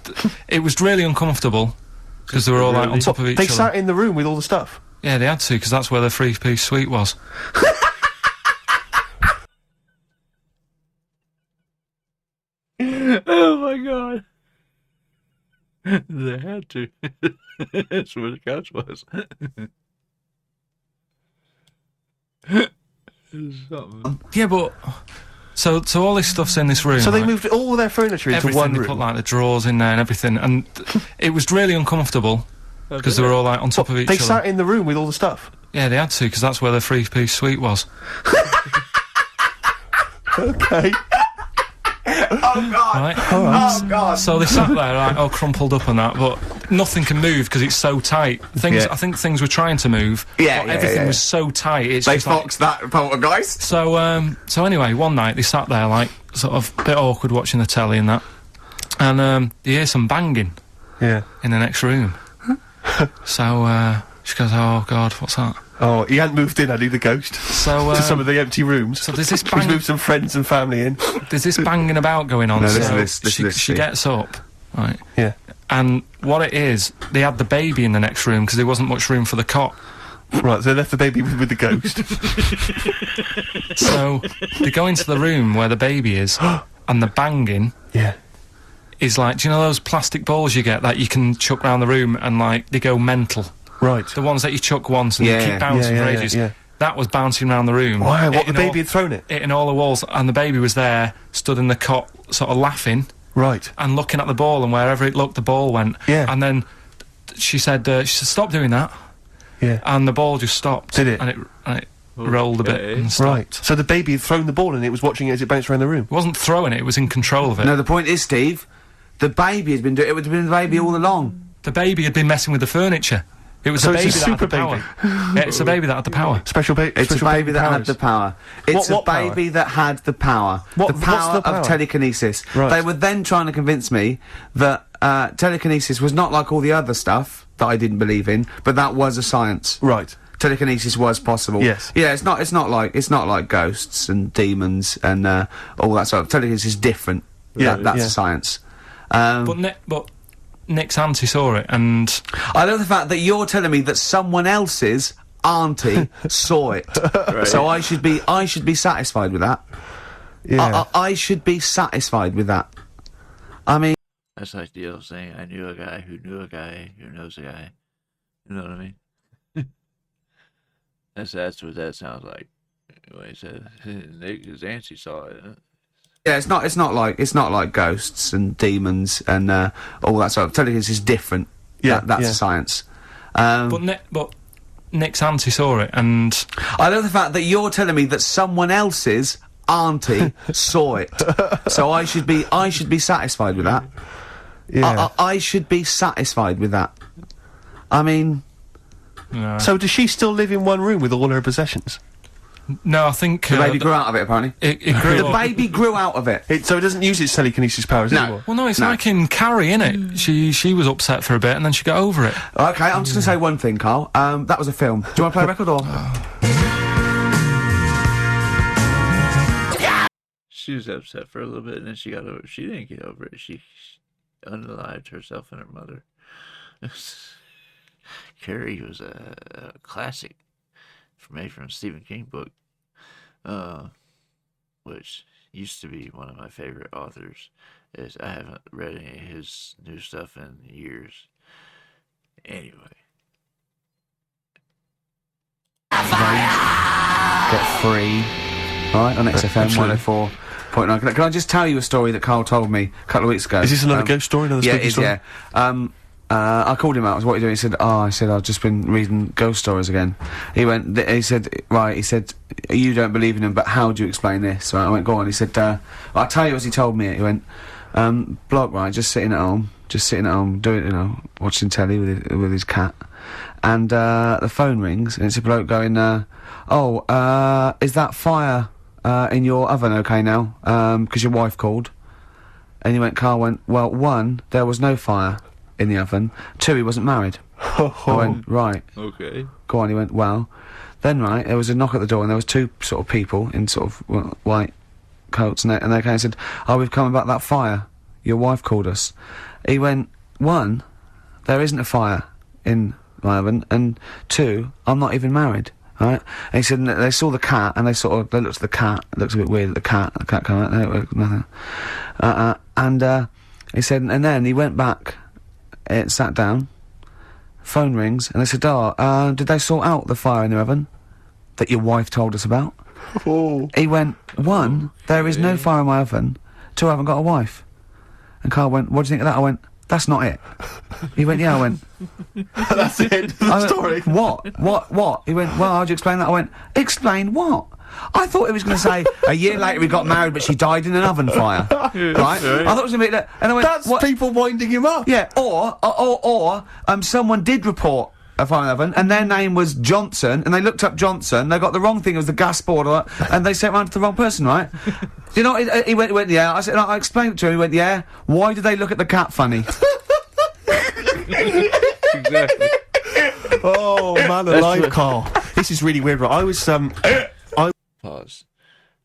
it was really uncomfortable, because they were all, like, on top of each other. They sat in the room with all the stuff? Yeah, they had to, because that's where the 3-piece suite was. Oh my god. They had to. That's where the couch was. Something. Yeah, but... So all this stuff's in this room. So they moved all their furniture into everything, one they room? put, like, the drawers in there and everything, and it was really uncomfortable, because they were all, like, on top of each other. They sat in the room with all the stuff? Yeah, they had to, because that's where the 3-piece suite was. Okay. Oh, God. Right? Oh, God. So they sat there, like, all crumpled up and that, but nothing can move because it's so tight. I think things were trying to move, but everything was so tight. It's They just like, foxed that poltergeist. So anyway, one night they sat there, like, sort of a bit awkward watching the telly and that, and they hear some banging in the next room. So she goes, "Oh God, what's that?" Oh, he hadn't moved in, had he, the ghost? So to some of the empty rooms. So there's this He's moved some friends and family in. There's this banging about going on. No, so she gets up, right? Yeah. And what it is, they had the baby in the next room because there wasn't much room for the cot. Right, so they left the baby with the ghost. So they go into the room where the baby is, and the banging is like, do you know those plastic balls you get that you can chuck around the room and, like, they go mental? Right. The ones that you chuck once and they keep bouncing for ages. Yeah. That was bouncing around the room. Wow, what, the baby had thrown it? Hitting all the walls, and the baby was there, stood in the cot, sort of laughing. Right. And looking at the ball, and wherever it looked, the ball went. Yeah. And then she said, stop doing that. Yeah. And the ball just stopped. Did it? And it rolled a bit and stopped. Right. So the baby had thrown the ball and it was watching it as it bounced around the room? It wasn't throwing it was in control of it. No, the point is, Steve, the baby has been doing... It would have been the baby all along. The baby had been messing with the furniture. It was So a it's baby a that had the super power. Yeah, it's a baby that had the power. Special baby. It's a baby that had the power. It's What a baby that had the power. What- the what's power the power? of telekinesis. Right. They were then trying to convince me that telekinesis was not like all the other stuff that I didn't believe in, but that was a science. Right. Telekinesis was possible. Yes. Yeah, it's not like ghosts and demons and all that sort of... Telekinesis is different. Yeah, That's yeah. a science. But Nick's auntie saw it, and I love the fact that you're telling me that someone else's auntie saw it. Right. So I should be satisfied with that. Yeah. I should be satisfied with that. I mean... That's like the old saying, I knew a guy who knew a guy who knows a guy. You know what I mean? That's what that sounds like. When he said his auntie saw it. Yeah, it's not like ghosts and demons and all that sort of... Telekinesis is different. Yeah, That's a science. but Nick's auntie saw it, and I love the fact that you're telling me that someone else's auntie saw it. So I should be satisfied with that. Yeah. I should be satisfied with that. I mean... no. So does she still live in one room with all her possessions? No, I think The baby grew out of it, apparently. it grew The up. baby grew out of it. So it doesn't use its telekinesis powers anymore? Well, no, it's like in Carrie, innit? She was upset for a bit, and then she got over it. Okay, I'm just going to say one thing, Carl. That was a film. Do you want to play a record or...? She was upset for a little bit, and then she got over it. She didn't get over it. She unalived herself and her mother. Carrie was a classic made from a Stephen King book, which used to be one of my favorite authors. I haven't read any of his new stuff in years. Anyway, get free. Right, on XFM 104.9. Can I just tell you a story that Carl told me a couple of weeks ago? Is this another ghost story? Another spooky story? Yeah. I called him out. I was, what are you doing? He said, I've just been reading ghost stories again. He said, you don't believe in them, but how do you explain this? Right, I went, go on. He said, I'll tell you as he told me it. He went, bloke, right, just sitting at home, doing, watching telly with his cat. And, the phone rings, and it's a bloke going, is that fire, in your oven okay now? 'Cause your wife called. And Carl went, well, 1, there was no fire in the oven. 2, he wasn't married. I went, right. Okay. Go on, he went, well. Then, right, there was a knock at the door, and there was 2 sort of people in sort of white coats, and they came and said, we've come about that fire. Your wife called us. He went, 1, there isn't a fire in my oven, and 2, I'm not even married. Right? And he said, and they saw the cat, and they looked at the cat, it looks a bit weird at the cat came out, nothing. He said, and then he went back, sat down, phone rings, and they said, did they sort out the fire in the oven that your wife told us about? Oh. He went, 1, there is no fire in my oven, 2, I haven't got a wife. And Carl went, what do you think of that? I went, that's not it. He went, yeah, I went. That's the end of the story. What? He went, well, how'd you explain that? I went, explain what? I thought he was going to say, a year later we got married, but she died in an oven fire. Right? I thought it was going to be that. And I went, that's people winding him up. Yeah, or, someone did report a fire in the oven, and their name was Johnson, and they looked up Johnson, they got the wrong thing, it was the gas board, and they sent it round to the wrong person, right? You know, he went, yeah. I said, I explained it to him, he went, yeah. Why did they look at the cat funny? Exactly. Oh, man alive, Carl. This is really weird, right? I was, Pause.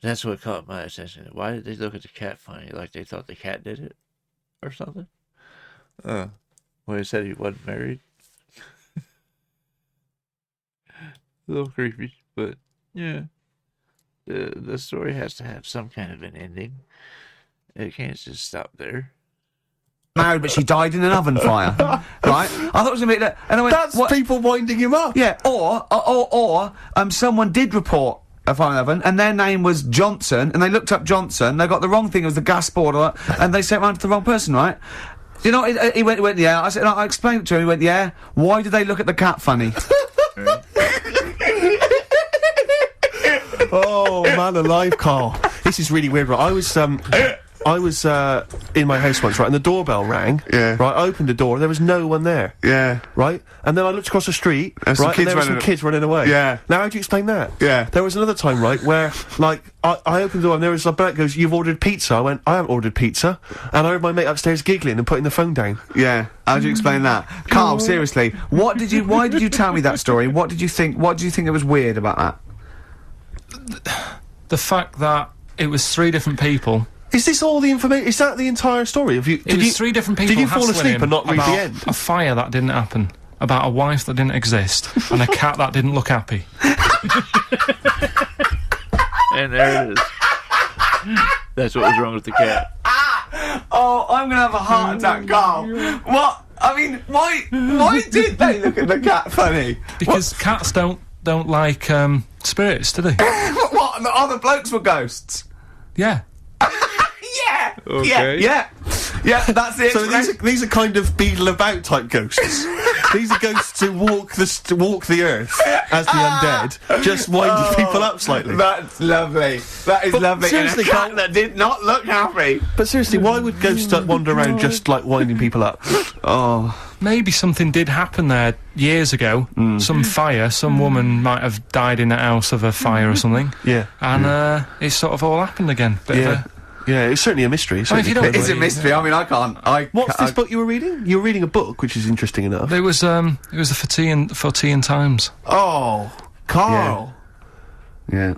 That's what caught my attention. Why did they look at the cat funny? Like they thought the cat did it? Or something? When he said he wasn't married? A little creepy, but yeah. The story has to have some kind of an ending. It can't just stop there. Married, but she died in an oven fire. Right? I thought it was going to be that. And I went, that's people winding him up. Yeah, or, someone did report a fire in the oven, and their name was Johnson, and they looked up Johnson, they got the wrong thing, it was the gas board, and they sent it round to the wrong person, right? You know, he went, yeah. I said, I explained it to him, he went, yeah. Why did they look at the cat funny? Oh, man alive, Carl. This is really weird, right? I was in my house once, right, and the doorbell rang. Yeah. Right, I opened the door, there was no one there. Yeah. Right? And then I looked across the street, and right, and there were some kids running away. Yeah. Now, how do you explain that? Yeah. There was another time, right, where, like, I opened the door and there was a bloke goes, you've ordered pizza. I went, I haven't ordered pizza. And I heard my mate upstairs giggling and putting the phone down. Yeah. How do you explain that? Carl, seriously, why did you tell me that story? What did you think that was weird about that? The fact that it was 3 different people. Is this all the information? Is that the entire story? It was 3 different people. Did you fall asleep and not read the end? A fire that didn't happen, about a wife that didn't exist, and a cat that didn't look happy. And there it is. That's what was wrong with the cat. Oh, I'm gonna have a heart attack, Carl. What? I mean, why did they look at the cat funny? Because cats don't like spirits, do they? What? The other blokes were ghosts? Yeah. Yeah. Okay. Yeah, that's it. So these are kind of beetle about type ghosts. These are ghosts who walk the earth as the undead, just winding people up slightly. That's lovely. That is lovely. Seriously, and a cat that did not look happy. But seriously, why would ghosts wander around just like winding people up? Oh. Maybe something did happen there years ago. Some fire, some woman might have died in a house of a fire or something. Yeah. And it sort of all happened again. Yeah, it's certainly a mystery. I mean, if you don't It is a mystery. I mean, I can't. What's this book you were reading? You were reading a book, which is interesting enough. It was the For Tea and Times. Oh, Carl. Yeah.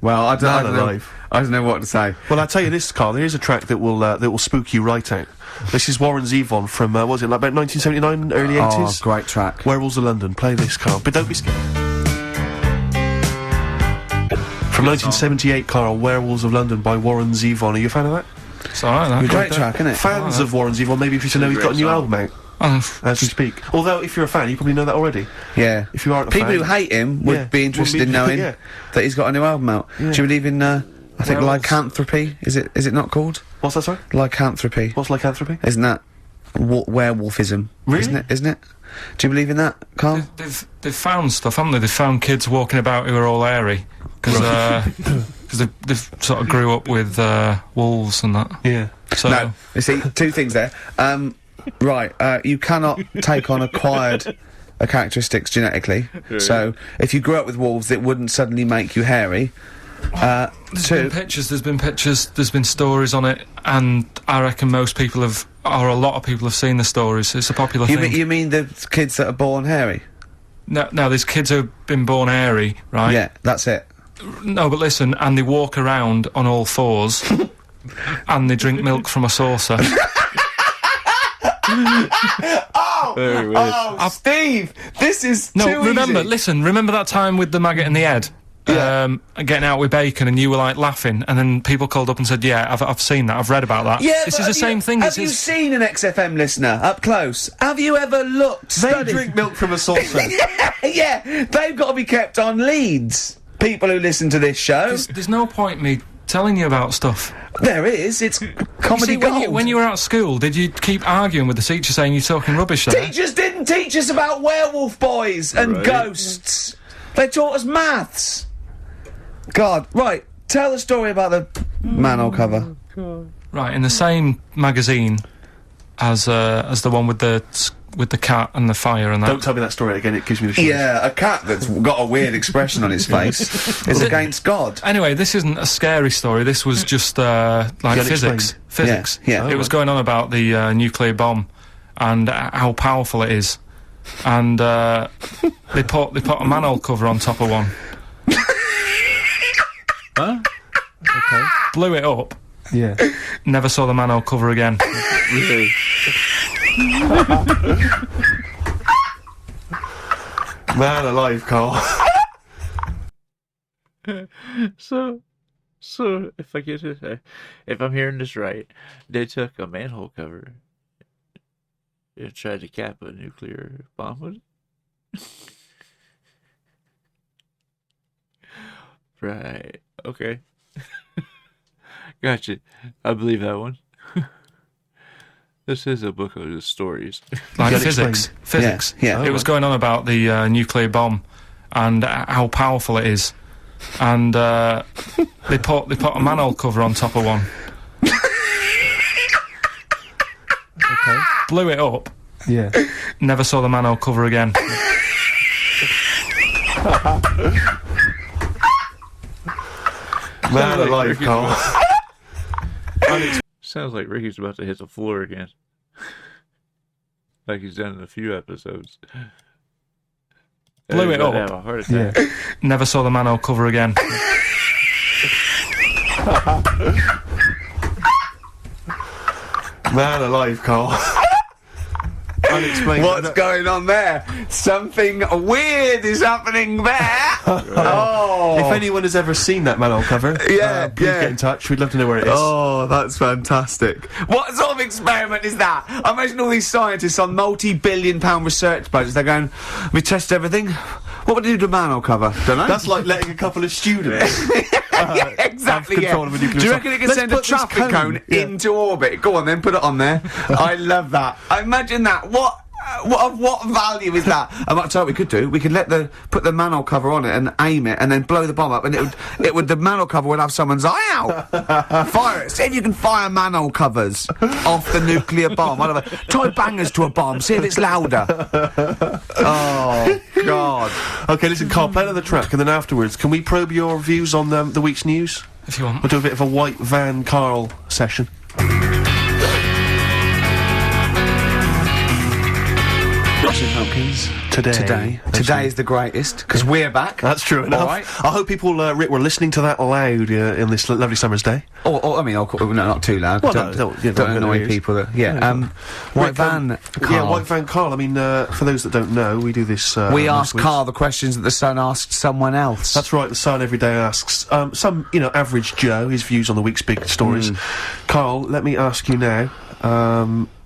Well, I don't know what to say. Well, I'll tell you this, Carl. There is a track that will spook you right out. This is Warren Zevon from what was it, like about 1979, early 80s? Oh, great track. Werewolves of London. Play this, Carl, but don't be scared. From 1978, Carl, Werewolves of London by Warren Zevon. Are you a fan of that? It's alright, that. Great track, isn't it? Fans of Warren Zevon, maybe if you to know he's got a new album out. as we speak. Although, if you're a fan, you probably know that already. Yeah. If you aren't a People fan, who hate him would be interested in knowing that he's got a new album out. Do you believe in, I think lycanthropy? Is it not called? What's that, sorry? Lycanthropy. What's lycanthropy? Isn't that werewolfism? Really? Isn't it? Do you believe in that, Carl? They've found stuff, haven't they? They've found kids walking about who are all hairy. Because they've sort of grew up with wolves and that. Yeah. So No, you see, two things there. You cannot take on acquired characteristics genetically. So, if you grew up with wolves, it wouldn't suddenly make you hairy. There's been pictures, there's been stories on it, and I reckon most people a lot of people have seen the stories. It's a popular thing. You mean the kids that are born hairy? No, there's kids who've been born hairy, right? Yeah, that's it. No, but listen, and they walk around on all fours, and they drink milk from a saucer. Steve, this is remember that time with the maggot in the head? Getting out with bacon, and you were like laughing, and then people called up and said, "Yeah, I've seen that. I've read about that." Yeah, this is the same thing. Have you seen an XFM listener up close? Have you ever looked? They drink milk from a saucer. Yeah, they've got to be kept on leads. People who listen to this show. There's no point me telling you about stuff. There is. It's comedy gold. When you were at school, did you keep arguing with the teacher saying you're talking rubbish there? Teachers didn't teach us about werewolf boys and ghosts. They taught us maths. God, right, tell the story about the manhole cover. Right, in the same magazine as the one with the cat and the fire and that. Don't tell me that story again, it gives me the shivers. Yeah, a cat that's got a weird expression on its face is against God. Anyway, this isn't a scary story, this was just, like physics. Physics. Yeah. It was going on about the, nuclear bomb and how powerful it is. And, they put a manhole cover on top of one. Huh? Okay. Blew it up. Yeah. Never saw the manhole cover again. Really? Man alive, Carl. So if I get it, if I'm hearing this right, they took a manhole cover and tried to cap a nuclear bomb with it. Right. Okay. Gotcha. I believe that one. This is a book of stories. Like physics. Physics. Yeah. It was going on about the nuclear bomb and how powerful it is. And they put a manhole cover on top of one. Okay. Blew it up. Yeah. Never saw the manhole cover again. Man alive, Carl. Sounds like Ricky's about to hit the floor again. Like he's done in a few episodes. Blew it up. Have a heart attack. Yeah. Never saw the manhole cover again. Man alive, Carl. Unexplained. What's going on there? Something weird is happening there. Oh. If anyone has ever seen that manhole cover, please get in touch. We'd love to know where it is. Oh, that's fantastic. What sort of experiment is that? I imagine all these scientists on multi-billion-pound research budgets, they're going, we test everything. What would you do to a manhole cover? Don't know. That's like letting a couple of students yeah, exactly. have control of a nuclear Do you reckon it can send a traffic cone into orbit? Go on then, put it on there. I love that. I imagine that. What value is that? I might tell you what we could do. We could put the manhole cover on it and aim it, and then blow the bomb up, and the manhole cover would have someone's eye out. Fire it. See if you can fire manhole covers off the nuclear bomb. I don't know. Tie bangers to a bomb. See if it's louder. Oh God. Okay, listen, Carl, play another track, and then afterwards, can we probe your views on the week's news? If you want. We'll do a bit of a white van Carl session. Hopkins. Today Today is the greatest, because we're back. That's true enough. Right. I hope people, Rick, were listening to that loud in this lovely summer's day. Or I mean, no, not too loud. Well, don't annoy people. White van Carl. Yeah, White Van Carl. I mean, for those that don't know, we do this. We ask Carl the questions that the Sun asked someone else. That's right. The Sun every day asks some, average Joe his views on the week's big stories. Carl, let me ask you now.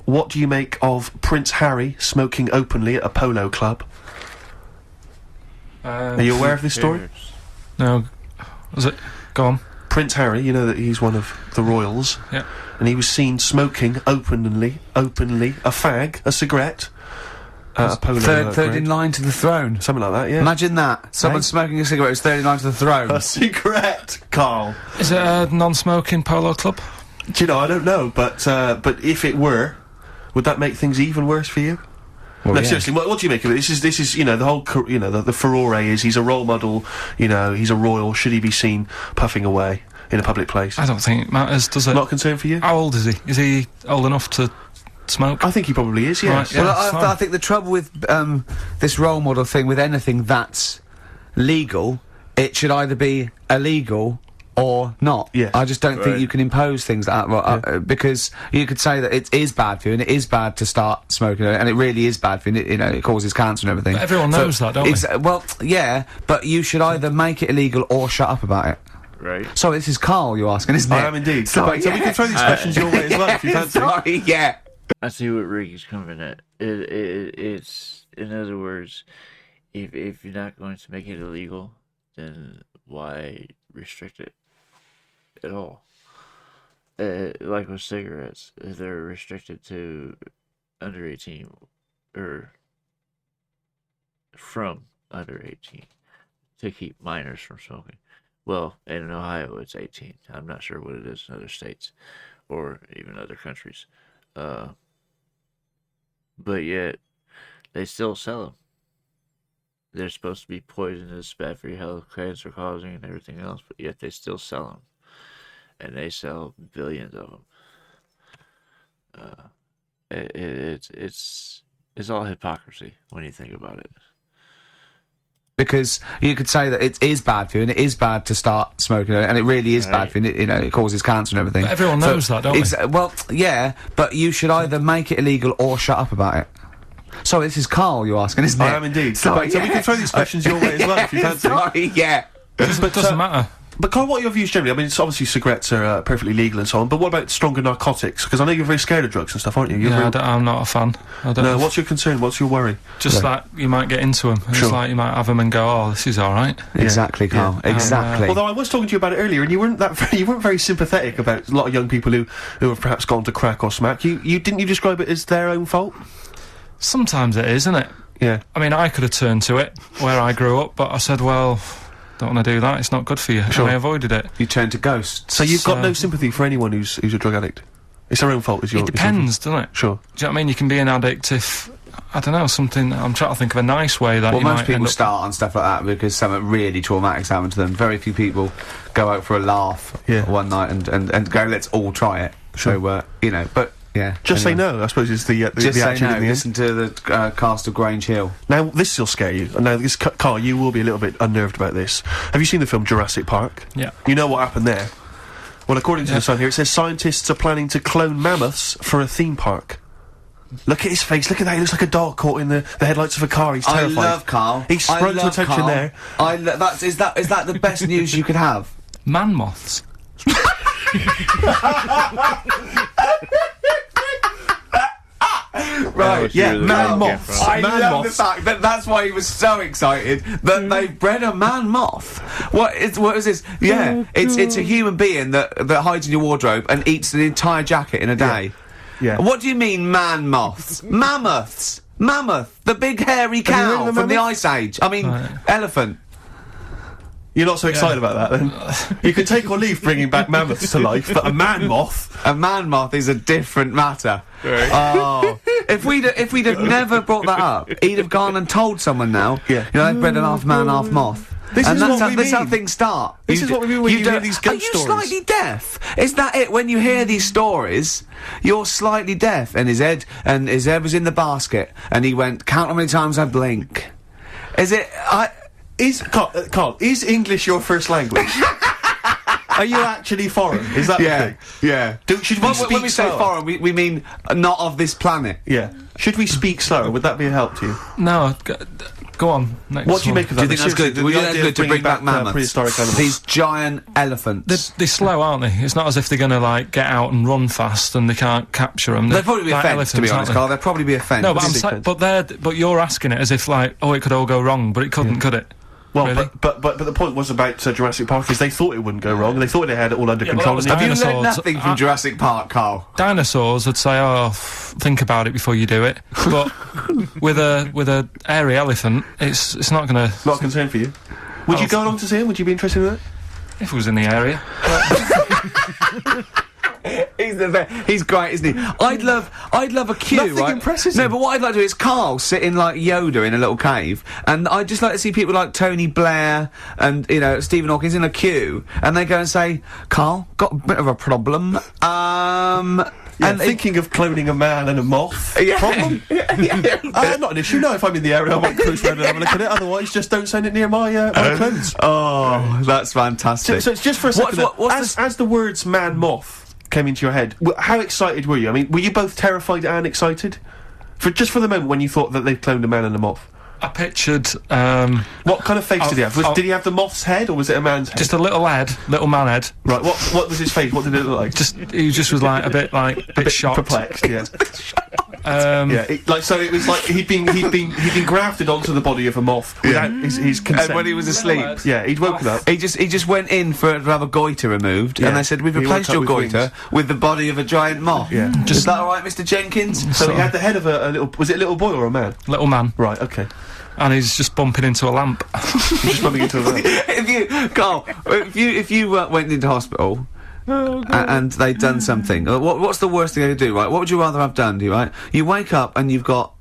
what do you make of Prince Harry smoking openly at a polo club? Are you aware of this story? No. Was it? Go on. Prince Harry, you know that he's one of the royals. Yeah. And he was seen smoking openly, a fag, a cigarette, at a polo Third in line to the throne. Something like that, yeah. Imagine that. Someone smoking a cigarette who's third in line to the throne. A cigarette, Carl. Is it a non-smoking polo club? Do you know, I don't know, but if it were, would that make things even worse for you? Well, No, yeah. seriously, what do you make of it? This is, you know, the whole, you know, the furore is he's a role model, you know, he's a royal, should he be seen puffing away in a public place? I don't think it matters, does it? Not concerned for you? How old is he? Is he old enough to smoke? I think he probably is, yes. Right, yeah. Well, fine. I think the trouble with this role model thing, with anything that's legal, it should either be illegal or not. Yeah. I just don't think Right. you can impose things like that, because you could say that it is bad for you, and it is bad to start smoking, and it really is bad for you, you know, it causes cancer and everything. But everyone knows that, don't they? Well, yeah, but you should either make it illegal or shut up about it. Right. So this is Carl you're asking, isn't it? I am indeed. Sorry, So we can throw these questions your way as well if you fancy. Sorry, yeah. I see what Ricky's coming at. It's in other words, if you're not going to make it illegal, then why restrict it at all? Like with cigarettes, if they're restricted to under 18 or from under 18 to keep minors from smoking. Well, in Ohio it's 18. I'm not sure what it is in other states or even other countries. But yet, they still sell them. They're supposed to be poisonous, bad for your health, cancer causing, and everything else, but yet they still sell them. And they sell billions of them. It's all hypocrisy when you think about it. Because you could say that it is bad for you, and it is bad to start smoking, and it really is bad for you, you know, it causes cancer and everything. But everyone knows that, don't they? Well, yeah, but you should either make it illegal or shut up about it. So this is Carl you're asking, isn't it? I am indeed. Sorry, So we can throw these questions your way as well if you fancy. Sorry, yeah. But It doesn't matter. But Carl, what are your views generally? I mean, it's obviously cigarettes are perfectly legal and so on, but what about stronger narcotics? Because I know you're very scared of drugs and stuff, aren't you? You're Yeah, very... I'm not a fan. I don't No, what's your concern? What's your worry? Just that you might get into them. Sure. It's like you might have them and go, oh, this is alright. Exactly, Carl. Yeah. Exactly. Although I was talking to you about it earlier, and you weren't very sympathetic about a lot of young people who have perhaps gone to crack or smack. Didn't you describe it as their own fault? Sometimes it is, isn't it? Yeah. I mean, I could have turned to it where I grew up, but I said, well, don't want to do that, it's not good for you. Sure. And I avoided it. You turn to ghosts. So you've got no sympathy for anyone who's a drug addict? It's their own fault, is your... It depends, doesn't it? Sure. Do you know what I mean? You can be an addict if, I don't know, something... I'm trying to think of a nice way that Well, you most might people end up... start on stuff like that because something really traumatic's happened to them. Very few people go out for a laugh one night and go, let's all try it. Sure. So, you know, but, yeah. Just anyway. say no, I suppose, is the Just say action no, in the end. listen to the cast of Grange Hill. Now, this will scare you. Now, Carl, you will be a little bit unnerved about this. Have you seen the film Jurassic Park? Yeah. You know what happened there? Well, according to the Sun here, it says scientists are planning to clone mammoths for a theme park. Look at his face, look at that, he looks like a dog caught in the headlights of a car, he's terrified. I love Carl. He sprung to attention Carl. there. Is that the best news you could have? Man moths. Right, yeah, man moths. I Man love moths. the fact that that's why he was so excited that they've bred a man moth. What is this? Yeah, it's a human being that hides in your wardrobe and eats an entire jacket in a day. Yeah. What do you mean, man moths? Mammoths. Mammoth, the big hairy Have you heard cow of a from the mammoth? Ice Age. I mean, elephant. You're not so excited about that, then? You can take or leave bringing back mammoths to life, but a man moth... A man moth is a different matter. Right. Oh, if we'd have never brought that up, he'd have gone and told someone now. Yeah. You know, they've bred an half man, half moth. This and is that's what how, we this is how mean. things start. This is what we mean when you hear don't- these Are ghost you stories. slightly deaf? Is that it? When you hear these stories, you're slightly deaf. And his head was in the basket, and he went, "Count how many times I blink." Is it? Carl, is English your first language? Are you actually foreign? Is that the Yeah, thing? yeah. Should we When speak we say slower? foreign, we mean not of this planet. Yeah. Should we speak slower? Would that be a help to you? No, Go on. Next What do you one. make of that? Do you think that's good? The Would you think idea that's of good to bring back mammoths? prehistoric animals. These giant elephants. They're slow, aren't they? It's not as if they're going to, like, get out and run fast and they can't capture them. They'd probably be a fence, to be honest, Carl. They'd probably be a fence. No, but you're asking it as if, like, oh, it could all go wrong, but it couldn't, could it? Well, really? but the point was about Jurassic Park is they thought it wouldn't go wrong, and they thought they had it all under control. that was Have you learned dinosaurs. nothing from Jurassic Park, Carl? Dinosaurs would say, oh, think about it before you do it. But with a hairy elephant, it's not going to... Not a concern for you. Would you go along to see him? Would you be interested in that? If it was in the area. He's great, isn't he? I'd love a queue, Nothing right? impresses No, him. but what I'd like to do is Carl sitting like Yoda in a little cave, and I'd just like to see people like Tony Blair and, you know, Stephen Hawking in a queue, and they go and say, Carl, got a bit of a problem, Yeah, and thinking of cloning a man and a moth. Yeah. Problem? Not an issue. No, if I'm in the area, I might cruise around and have a look at it. Otherwise, just don't send it near my clothes. Oh, that's fantastic. So it's just for a second. As the words "man moth" came into your head, how excited were you? I mean, were you both terrified and excited? For the moment when you thought that they'd cloned a man and a moth. I pictured, What kind of face did he have? Did he have the moth's head, or was it a man's head? just a little man head. Right. What was his face? What did it look like? He just was like a bit shocked. Perplexed. Yeah. Yeah, So it was like he'd been grafted onto the body of a moth without his consent. And when he was asleep, Yeah, he'd woken up. he just went in to have a goiter removed, Yeah. and they said, we've He replaced woke your up with goiter with the body of a giant moth. Yeah. Is that all right, Mr. Jenkins? So he had the head of a little. Was it a little boy or a man? little man, Right. Okay. and he's just bumping into a lamp. Just bumping into a man. if you went into hospital and they'd done something, what's the worst thing they could do, right? What would you rather have done, right? You wake up and you've got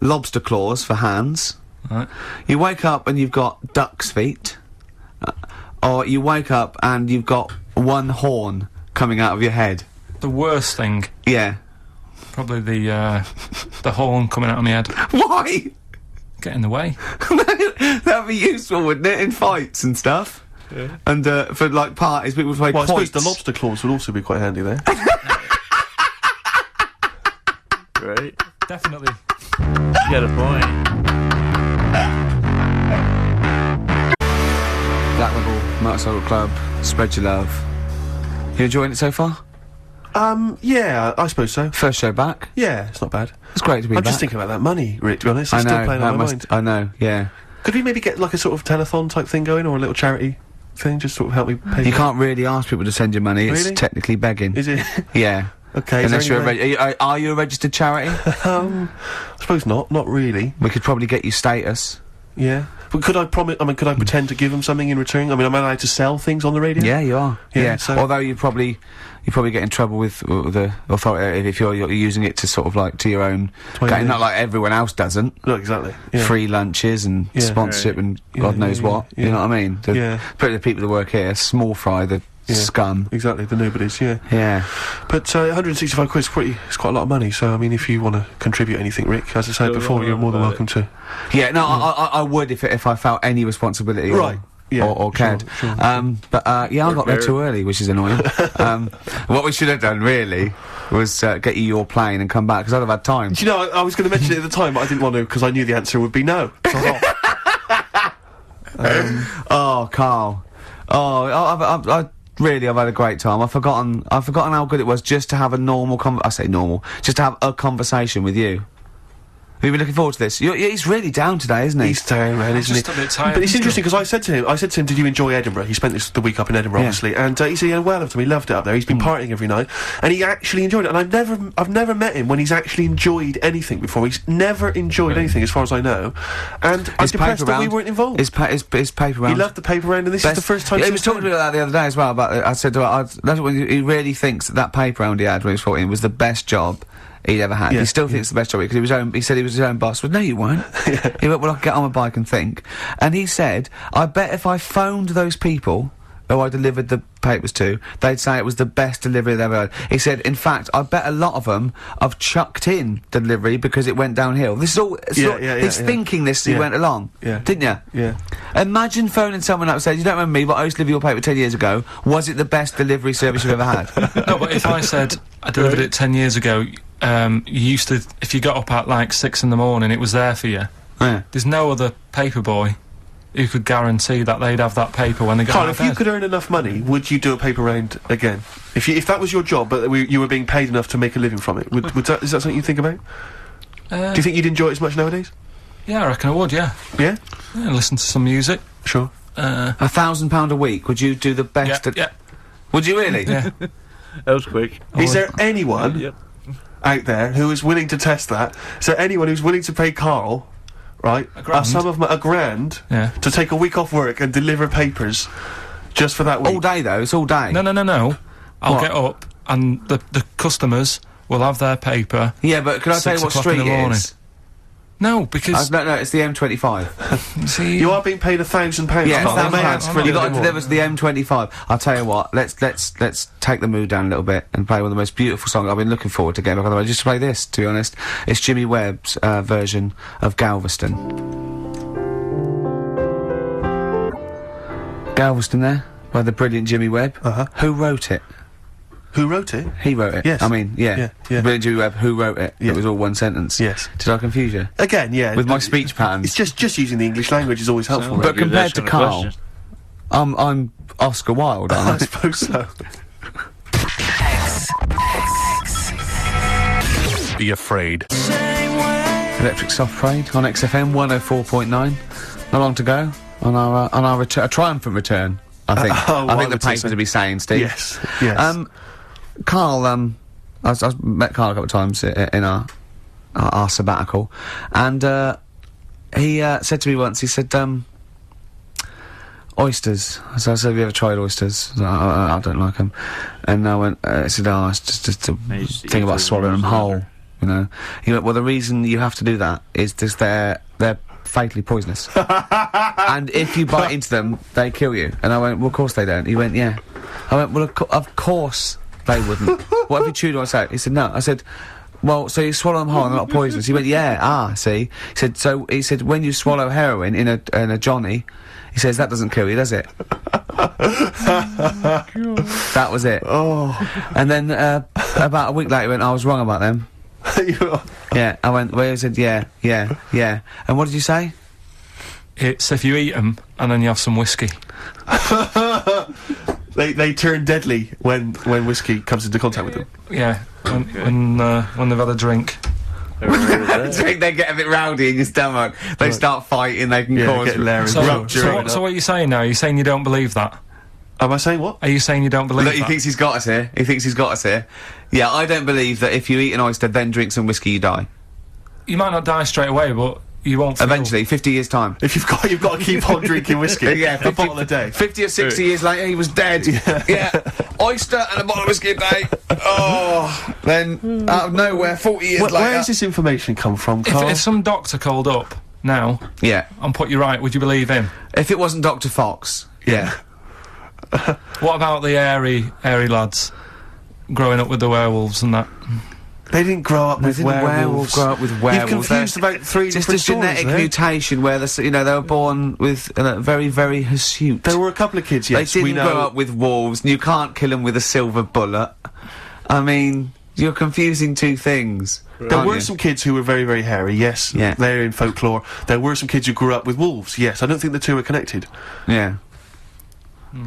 lobster claws for hands. Right. You wake up and you've got duck's feet. Or you wake up and you've got one horn coming out of your head. The worst thing, Yeah. probably the horn coming out of my head. Why? Get in the way. That'd be useful, wouldn't it, in fights and stuff? Yeah. And for like parties, people would play Well, I quoits. suppose the lobster claws would also be quite handy there. Right? Definitely. You got a point. Black Rebel Motorcycle Club, spread your love. You enjoying it so far? Yeah, I suppose so. First show back. Yeah, it's not bad. It's great to be I'm back. just thinking about that money, Rick, to be honest. I It's know, still playing on my mind. I know, yeah. Could we maybe get like a sort of telethon type thing going, or a little charity thing, just sort of help me pay? You can't really ask people to send you money. Really? It's technically begging. Is it? Yeah. Okay. Unless you're a are you a registered charity? I suppose not. Not really. We could probably get you status. Yeah. But could I promise? I mean, could I pretend to give them something in return? I mean, am I allowed to sell things on the radio? Yeah, you are. Yeah, Yeah. so- Although you probably get in trouble with the authority if you're using it to sort of like to your own. my Not own- like everyone else doesn't. No, exactly. Yeah. Free lunches and Yeah. sponsorship and God Yeah, knows yeah, what. yeah. You know what I mean? Yeah. But the people that work here, small fry, the Yeah. scum. Exactly. The nobodies. Yeah. Yeah. But 165 quid is it's quite a lot of money. So I mean, if you want to contribute anything, Rick, as I said Don't before, know you're more than about welcome to. Yeah. No, I would if I felt any responsibility. Right. Yeah, Or cared. sure. But yeah, I got there Very- too early, which is annoying. What we should have done really was get you your plane and come back because I'd have had time. Do you know, I was going to mention it at the time, but I didn't want to because I knew the answer would be no. So I was off. Oh, Carl. Oh, I've had a great time. I've forgotten how good it was just to have a normal just to have a conversation with you. Have you been looking forward to this? He's really down today, isn't he? He's down, man, isn't Just he? a bit tired. But it's interesting because I said to him, did you enjoy Edinburgh? He spent the week up in Edinburgh, Yeah. obviously, and he said he had a well of time. He loved it up there. He's been partying every night, and he actually enjoyed it. And I've never met him when he's actually enjoyed anything before. He's never enjoyed anything, as far as I know. And I'm depressed that we weren't involved. His paper round. He loved the paper round, and this is the first time. Yeah, he since was talking to me then. about that the other day as well. About I said to him, that's what he really thinks that paper round he had when he was 14 was the best job he'd ever had. Yeah, He still thinks it's the best job because he said he was his own boss. Well, no, you weren't. He went, well, I'll get on my bike and think. And he said, I bet if I phoned those people who I delivered the papers to, they'd say it was the best delivery they've ever had. He said, in fact, I bet a lot of them have chucked in delivery because it went downhill. This is all. He's thinking this as he Yeah. went along. Yeah. Didn't you? Yeah. Imagine phoning someone up and saying, you don't remember me, but I used to deliver your paper 10 years ago. Was it the best delivery service you've ever had? No, but if I said I delivered it 10 years ago, you used to, if you got up at like 6 in the morning, it was there for you. Yeah. There's no other paper boy who could guarantee that they'd have that paper when they got Carl, out if of you bed. could earn enough money, would you do a paper round again? If that was your job, but you were being paid enough to make a living from it, is that something you think about? Do you think you'd enjoy it as much nowadays? Yeah, I reckon I would, yeah. Yeah? Yeah, listen to some music. Sure. £1,000 a week, would you do the best Yeah. Would you really? Yeah. That was quick. Is there anyone Yep. out there who is willing to test that? Is there anyone who's willing to pay Carl, right, grand. a grand Yeah. to take a week off work and deliver papers just for that week? All day, though, it's all day. No. I'll What? get up and the customers will have their paper. Yeah, but can I tell you 6 what o'clock in street the it morning. is? No, because... No, it's the M25. see, You are being paid £1,000. Yeah, Carl. They may £1,000. ask for a You little got bit to more. deliver to the M25. I'll tell you what. Let's take the mood down a little bit and play one of the most beautiful songs I've been looking forward to getting back on the road. Just to play this, to be honest. It's Jimmy Webb's version of Galveston. Galveston there, by the brilliant Jimmy Webb. Who wrote it? Who wrote it? He wrote it. Yes. I mean, yeah. Yeah. Brilliant Jimmy Webb. Who wrote it? Yeah. It was all one sentence. Yes. Did I confuse you? Again, yeah. With my speech patterns. It's just using the English language is always helpful. Sounds right? But compared to asking a Carl, question. I'm Oscar Wilde, I aren't I? suppose so. Be afraid. Electric Soft Parade on XFM 104.9. Not long to go on our a triumphant return. I think. oh, I I think the would say papers so. will be saying, Steve. Yes. Yes. Carl. I've met Carl a couple of times in our sabbatical, and he said to me once. He said, "Oysters." So I said, "Have you ever tried oysters?" I don't like them. And I went. I said, "Oh, it's just a I used to thing eat about them swallowing them when I was whole." younger. You know. He went, "Well, the reason you have to do that is just they're fatally poisonous, and if you bite into them, they kill you." And I went, "Well, of course they don't." He went, "Yeah." I went, "Well, of course they wouldn't." "What if you chewed on it?" He said, "No." I said, "Well, so you swallow them whole and they're not poisonous?" He went, "Yeah, see." He said, when you swallow heroin in a Johnny, he says, that doesn't kill you, does it? That was it. Oh. And then, about a week later, he went, "I was wrong about them." Yeah, I went, well, he said, yeah. And what did you say? it's if you eat them and then you have some whiskey. They turn deadly when whiskey comes into contact with them. Yeah, when they've had a drink. Ever heard of that? They get a bit rowdy in your stomach. They start fighting, they can cause get Larry So, rupture. so what are you saying now? Are you saying you don't believe that? Am I saying what? Are you saying you don't believe Look, that? he thinks he's got us here. Yeah, I don't believe that if you eat an oyster, then drink some whiskey, you die. You might not die straight away, but you won't feel... Eventually, 50 years' time. If you've got to keep on drinking whiskey. Yeah, a bottle a day. 50 or 60 years later, he was dead. Yeah. Oyster and a bottle of whiskey a day. Oh. Then, out of nowhere, 40 years later. Where does this information come from, Carl? If some doctor called up now Yeah. and put you right, would you believe him? If it wasn't Dr. Fox. Yeah. What about the airy lads growing up with the werewolves and that? They didn't grow up with werewolves. Grow up with werewolves. You've confused about three Just different a genetic stories there. mutation where they were born with very, very hirsute. There were a couple of kids, yes, They we didn't know. grow up with wolves, and you can't kill them with a silver bullet. I mean, you're confusing two things. There aren't were you? some kids who were very, very hairy, yes. Yeah. They're in folklore. There were some kids who grew up with wolves, yes. I don't think the two are connected. Yeah.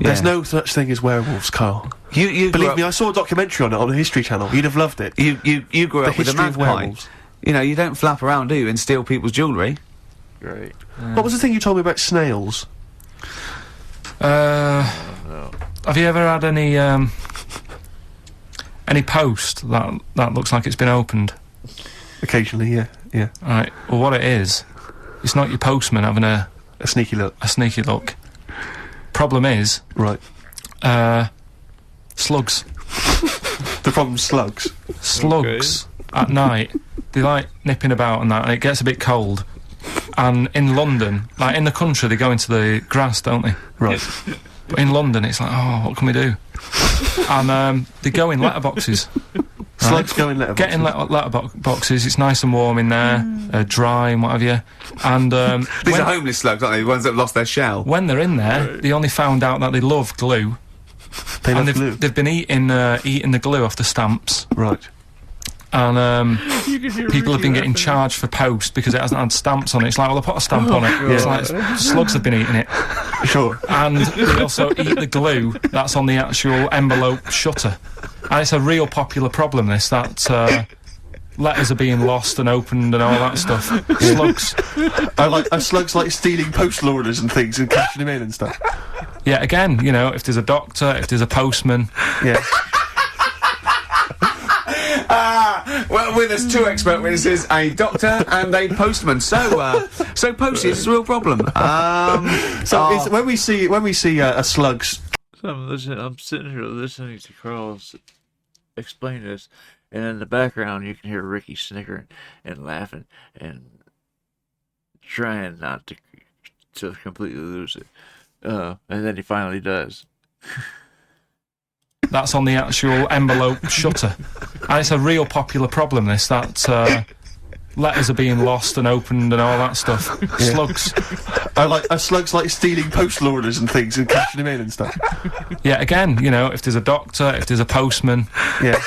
There's no such thing as werewolves, Carl. You Believe me, I saw a documentary on it on the History Channel. You'd have loved it. You grew The up with a history of magpie. werewolves. You know, you don't flap around, do you, and steal people's jewellery. Great. What was the thing you told me about snails? Have you ever had any post that looks like it's been opened? Occasionally, yeah. Right. Well, what it is, it's not your postman having a A sneaky look. sneaky look. Problem is, Right. slugs. The problem's slugs. Slugs at night, they like nipping about and that, and it gets a bit cold. And in London, like in the country, they go into the grass, don't they? Right. But in London, it's like, oh, what can we do? And they go in letterboxes. Slugs go in letterboxes. Get in letterboxes. It's nice and warm in there, dry and what have you. And These when, are homeless slugs, aren't they? The ones that have lost their shell. when they're in there, they only found out that they love glue. They And love glue. they've been eating the glue off the stamps. Right. And people have been getting charged for post because it hasn't had stamps on it. It's like, well, they put a stamp on it. It's like slugs have been eating it. Sure. And they also eat the glue that's on the actual envelope shutter. And it's a real popular problem, this, that letters are being lost and opened and all that stuff. Slugs. Are slugs like stealing postal orders and things and cashing them in and stuff? Yeah, again, you know, if there's a doctor, if there's a postman. Yeah. Well, with us, two expert witnesses, a doctor and a postman. So postage is a real problem. When we see a slug's... So I'm sitting here listening to Carl explain this, and in the background you can hear Ricky snickering and laughing and trying not to completely lose it. And then he finally does. That's on the actual envelope shutter. And it's a real popular problem, this, that letters are being lost and opened and all that stuff. Yeah. Slugs. Are slugs like stealing postal orders and things and cashing them in and stuff? Yeah, again, you know, if there's a doctor, if there's a postman. Yeah.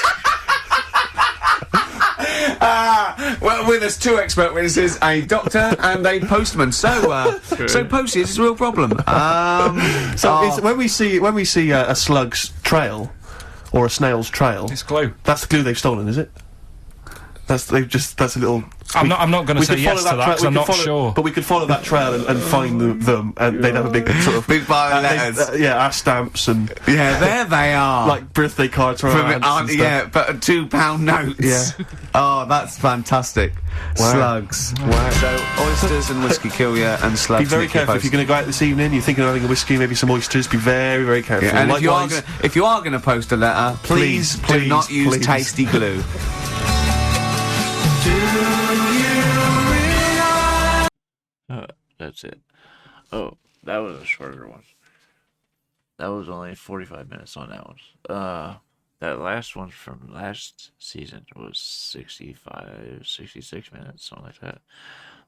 Well, with us, two expert witnesses, a doctor and a postman. So postage is a real problem. When we see a slug's trail or a snail's trail, it's glue. That's the glue they've stolen, is it? That's a little. I'm not going to say yes to that because I'm not sure. But we could follow that trail and find them, and they'd have a big sort of big pile of letters. Our stamps and there they are, like birthday cards from but £2 notes. Yeah. Oh, that's fantastic. Wow. Slugs. Wow. So oysters and whiskey kill you, and slugs. Be very careful if you're going to go out this evening. You're thinking of having a whiskey, maybe some oysters. Be very, very careful. Yeah, and if you are going to post a letter, please do not use tasty glue. That's it. Oh, that was a shorter one. That was only 45 minutes on that one. That last one from last season was 65, 66 minutes, something like that.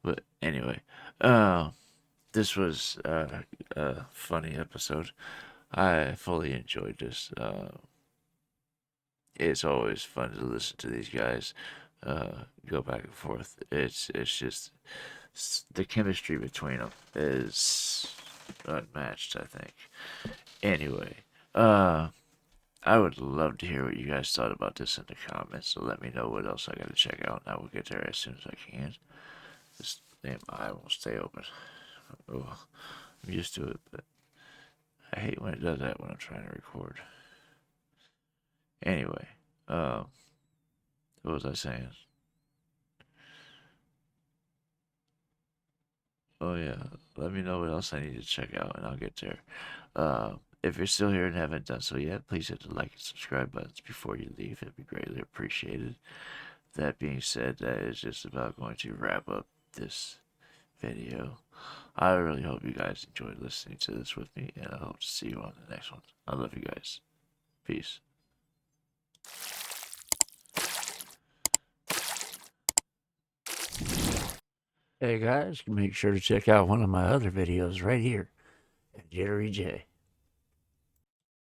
But anyway, this was a funny episode. I fully enjoyed this. It's always fun to listen to these guys go back and forth. It's just the chemistry between them is unmatched, I think. Anyway, I would love to hear what you guys thought about this in the comments, so let me know what else I gotta check out, and I will get there as soon as I can. This damn eye won't stay open. Oh, I'm used to it, but I hate when it does that when I'm trying to record. Anyway, what was I saying? Oh yeah, let me know what else I need to check out, and I'll get there. If you're still here and haven't done so yet, please hit the like and subscribe buttons before you leave. It'd be greatly appreciated. That being said, that is just about going to wrap up this video. I really hope you guys enjoyed listening to this with me, and I hope to see you on the next one. I love you guys. Peace. Hey guys, make sure to check out one of my other videos right here at JitteryJay.